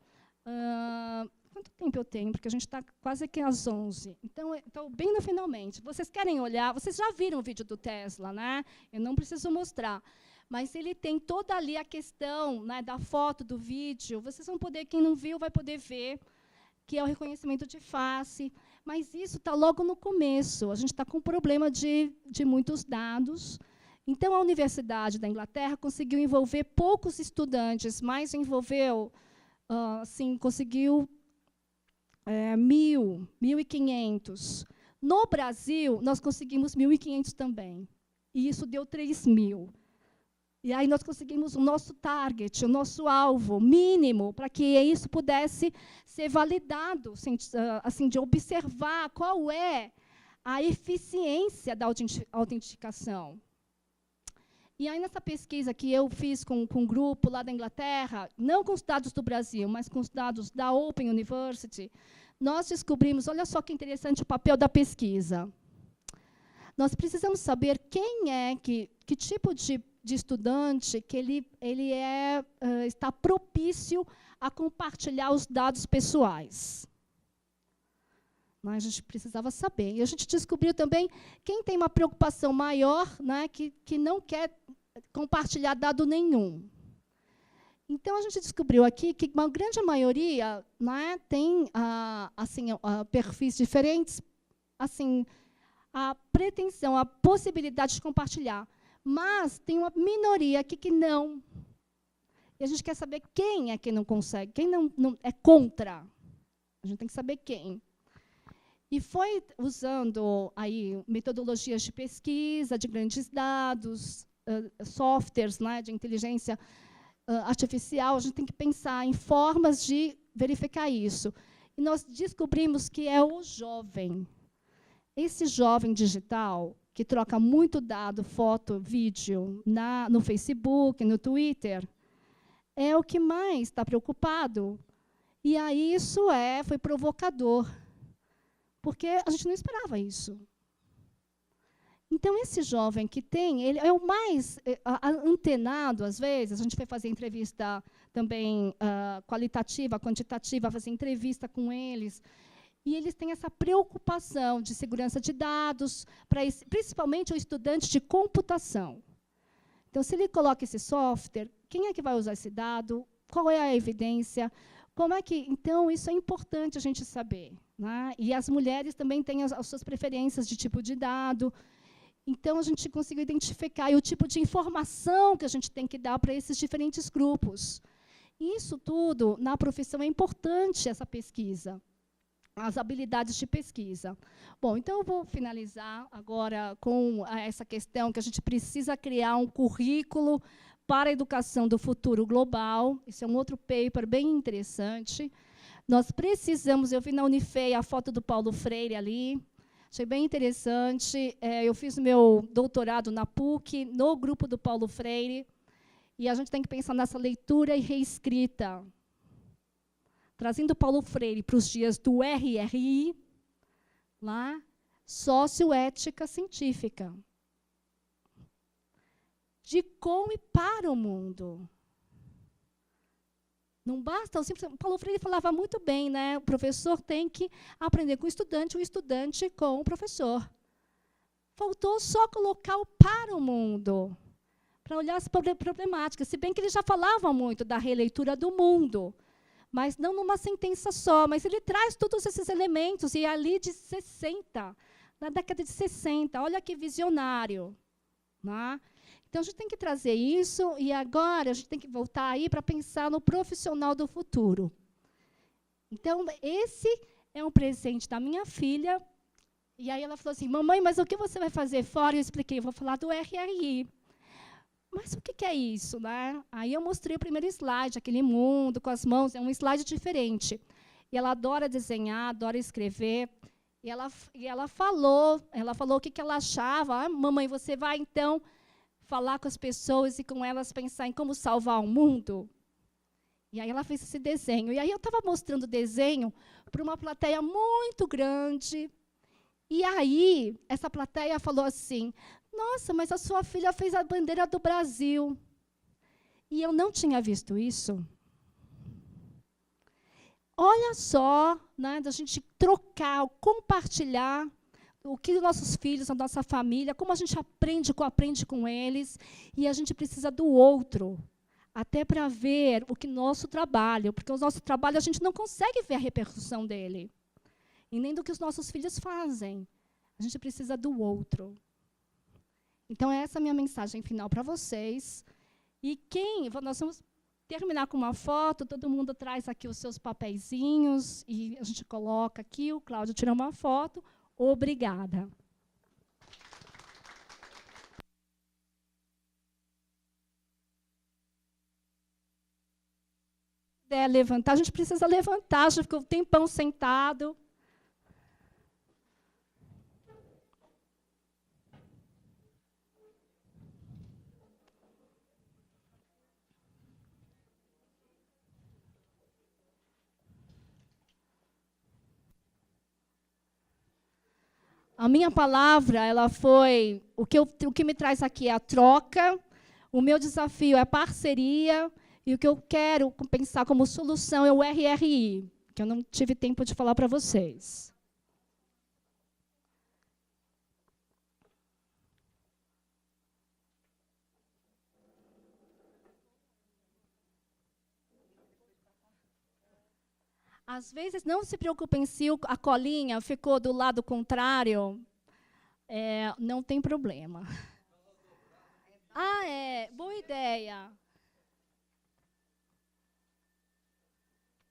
quanto tempo eu tenho? Porque a gente está quase aqui às 11. Então, estou bem no finalmente. Vocês querem olhar? Vocês já viram o vídeo do Tesla, né? Eu não preciso mostrar. Mas ele tem toda ali a questão, né, da foto, do vídeo. Vocês vão poder, quem não viu, vai poder ver, que é o reconhecimento de face. Mas isso está logo no começo. A gente está com um problema de muitos dados. Então, a Universidade da Inglaterra conseguiu envolver poucos estudantes, mas envolveu, conseguiu 1.000, 1.500. No Brasil, nós conseguimos 1.500 também. E isso deu 3.000. E aí nós conseguimos o nosso target, o nosso alvo mínimo, para que isso pudesse ser validado, assim, de observar qual é a eficiência da autenticação. E aí, nessa pesquisa que eu fiz com um grupo lá da Inglaterra, não com os dados do Brasil, mas com os dados da Open University, nós descobrimos, olha só que interessante o papel da pesquisa. Nós precisamos saber quem é, que tipo de estudante que ele está propício a compartilhar os dados pessoais. Mas a gente precisava saber. E a gente descobriu também quem tem uma preocupação maior, né, que não quer compartilhar dado nenhum. Então, a gente descobriu aqui que uma grande maioria, né, tem perfis diferentes, assim, a pretensão, a possibilidade de compartilhar. Mas tem uma minoria aqui que não. E a gente quer saber quem é que não consegue, quem não é contra. A gente tem que saber quem. E foi usando aí metodologias de pesquisa, de grandes dados, softwares, né, de inteligência artificial. A gente tem que pensar em formas de verificar isso. E nós descobrimos que é o jovem. Esse jovem digital, que troca muito dado, foto, vídeo, no Facebook, no Twitter, é o que mais está preocupado. E aí isso foi provocador, porque a gente não esperava isso. Então, esse jovem que tem, ele é o mais antenado, às vezes. A gente foi fazer entrevista também qualitativa, quantitativa, fazer entrevista com eles. E eles têm essa preocupação de segurança de dados, principalmente o estudante de computação. Então, se ele coloca esse software, quem é que vai usar esse dado? Qual é a evidência? Como é que... Então, isso é importante a gente saber, né? E as mulheres também têm as suas preferências de tipo de dado. Então, a gente conseguiu identificar o tipo de informação que a gente tem que dar para esses diferentes grupos. E isso tudo, na profissão, é importante, essa pesquisa. As habilidades de pesquisa. Bom, então eu vou finalizar agora com essa questão que a gente precisa criar um currículo para a educação do futuro global. Esse é um outro paper bem interessante. Nós precisamos, eu vi na Unifei a foto do Paulo Freire ali, achei bem interessante. Eu fiz meu doutorado na PUC, no grupo do Paulo Freire, e a gente tem que pensar nessa leitura e reescrita. Trazendo Paulo Freire para os dias do RRI, lá, socioética científica. De com e para o mundo. Não basta, o Paulo Freire falava muito bem, né? O professor tem que aprender com o estudante com o professor. Faltou só colocar o para o mundo, para olhar as problemáticas, se bem que ele já falava muito da releitura do mundo, mas não numa sentença só, mas ele traz todos esses elementos, e ali de 60, na década de 60, olha que visionário. Né? Então, a gente tem que trazer isso, e agora a gente tem que voltar aí para pensar no profissional do futuro. Então, esse é um presente da minha filha, e aí ela falou assim, mamãe, mas o que você vai fazer fora? Eu expliquei, eu vou falar do RRI. Mas o que é isso, né? Aí eu mostrei o primeiro slide, aquele mundo com as mãos, é um slide diferente. E ela adora desenhar, adora escrever. E ela falou o que ela achava. Mamãe, você vai, então, falar com as pessoas e com elas pensar em como salvar o mundo? E aí ela fez esse desenho. E aí eu estava mostrando o desenho para uma plateia muito grande. E aí essa plateia falou assim, nossa, mas a sua filha fez a bandeira do Brasil. E eu não tinha visto isso. Olha só, né, da gente trocar, compartilhar o que os nossos filhos, a nossa família, como a gente aprende com eles, e a gente precisa do outro, até para ver o que nosso trabalho, porque o nosso trabalho a gente não consegue ver a repercussão dele. e nem do que os nossos filhos fazem. A gente precisa do outro. Então, essa é a minha mensagem final para vocês. E nós vamos terminar com uma foto, todo mundo traz aqui os seus papeizinhos, e a gente coloca aqui, o Cláudio tira uma foto. Obrigada. Levantar, a gente precisa levantar, já ficou um tempão sentado. A minha palavra, ela foi, o que me traz aqui é a troca, o meu desafio é a parceria, e o que eu quero pensar como solução é o RRI, que eu não tive tempo de falar para vocês. Às vezes, não se preocupem se a colinha ficou do lado contrário, não tem problema. Boa ideia.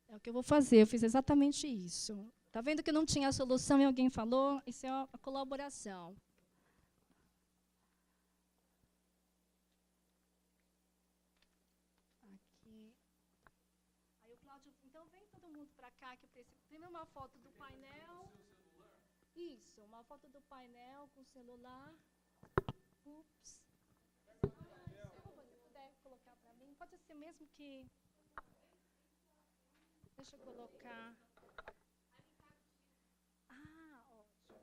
É o que eu vou fazer, eu fiz exatamente isso. Está vendo que não tinha solução e alguém falou? Isso é a colaboração. Aqui. Aí o Cláudio, então vem todo mundo para cá, que eu preciso. Primeiro uma foto do painel. Isso, uma foto do painel com o celular. Ups. Se puder colocar para mim, pode ser mesmo que... Deixa eu colocar. Ótimo.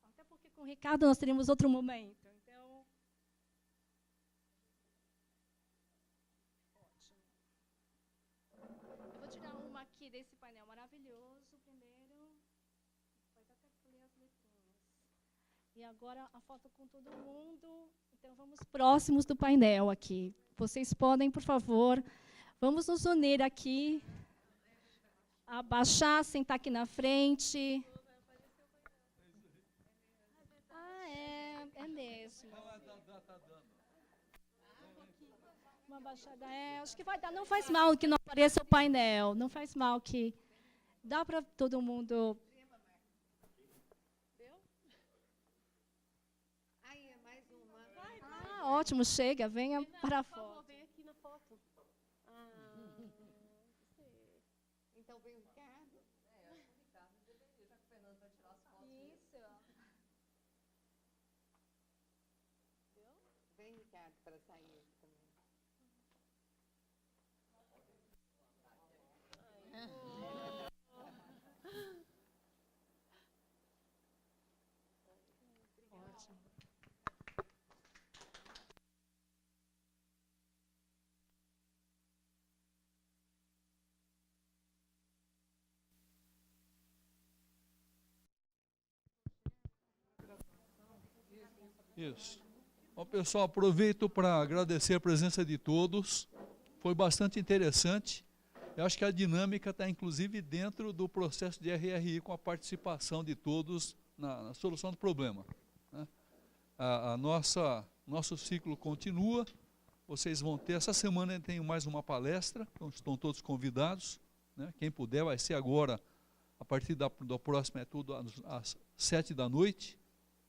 Até porque com o Ricardo nós teremos outro momento. Então, ótimo. Eu vou tirar uma aqui desse painel maravilhoso primeiro. Depois até ler as letrinhas. E agora a foto com todo mundo. Então, vamos próximos do painel aqui. Vocês podem, por favor, vamos nos unir aqui. Abaixar, sentar aqui na frente. É mesmo. Uma abaixada, acho que vai dar. Não faz mal que não apareça o painel. Não faz mal que... Dá para todo mundo... Ótimo, chega, venha para a foto. Vem aqui na foto. Então vem o Ricardo. O Ricardo deveria, já que o Fernando vai tirar as fotos. Isso. Vem, Ricardo, para sair aqui também. Ótimo. Isso. Bom, pessoal, aproveito para agradecer a presença de todos. Foi bastante interessante. Eu acho que a dinâmica está, inclusive, dentro do processo de RRI, com a participação de todos na solução do problema, né? Nosso ciclo continua. Vocês vão ter, essa semana tem mais uma palestra, então estão todos convidados, né? Quem puder, vai ser agora, a partir da próxima, é tudo às 19h,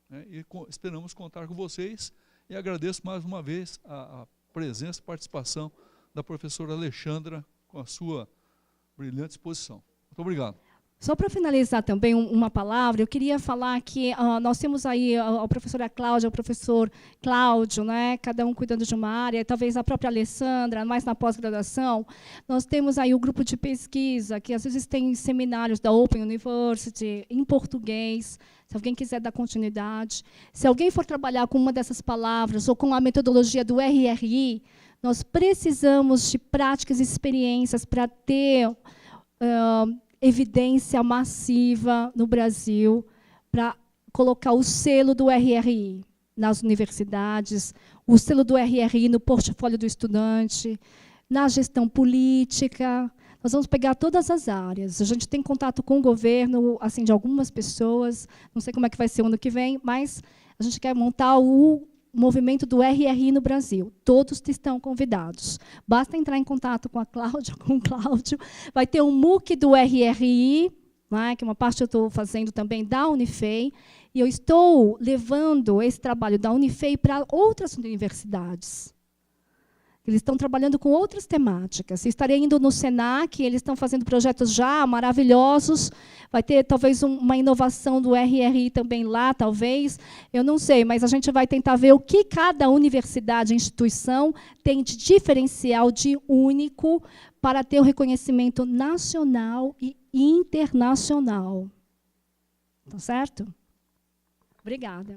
né? E esperamos contar com vocês. E agradeço mais uma vez a presença e participação da professora Alexandra, com a sua brilhante exposição. Muito obrigado. Só para finalizar também uma palavra, eu queria falar que nós temos aí a professora Cláudia, o professor Cláudio, né, cada um cuidando de uma área, talvez a própria Alessandra, mais na pós-graduação. Nós temos aí o grupo de pesquisa, que às vezes tem seminários da Open University em português, se alguém quiser dar continuidade. Se alguém for trabalhar com uma dessas palavras ou com a metodologia do RRI, nós precisamos de práticas e experiências para ter evidência massiva no Brasil, para colocar o selo do RRI nas universidades, o selo do RRI no portfólio do estudante, na gestão política. Nós vamos pegar todas as áreas. A gente tem contato com o governo, assim, de algumas pessoas. Não sei como é que vai ser o ano que vem, mas a gente quer montar o movimento do RRI no Brasil. Todos estão convidados. Basta entrar em contato com a Cláudia, com o Cláudio. Vai ter um MOOC do RRI, né, que uma parte eu estou fazendo também da Unifei, e eu estou levando esse trabalho da Unifei para outras universidades. Eles estão trabalhando com outras temáticas. Estarei indo no SENAC, eles estão fazendo projetos já maravilhosos. Vai ter, talvez, uma inovação do RRI também lá, talvez. Eu não sei, mas a gente vai tentar ver o que cada universidade e instituição tem de diferencial, de único, para ter o reconhecimento nacional e internacional. Tá certo? Obrigada.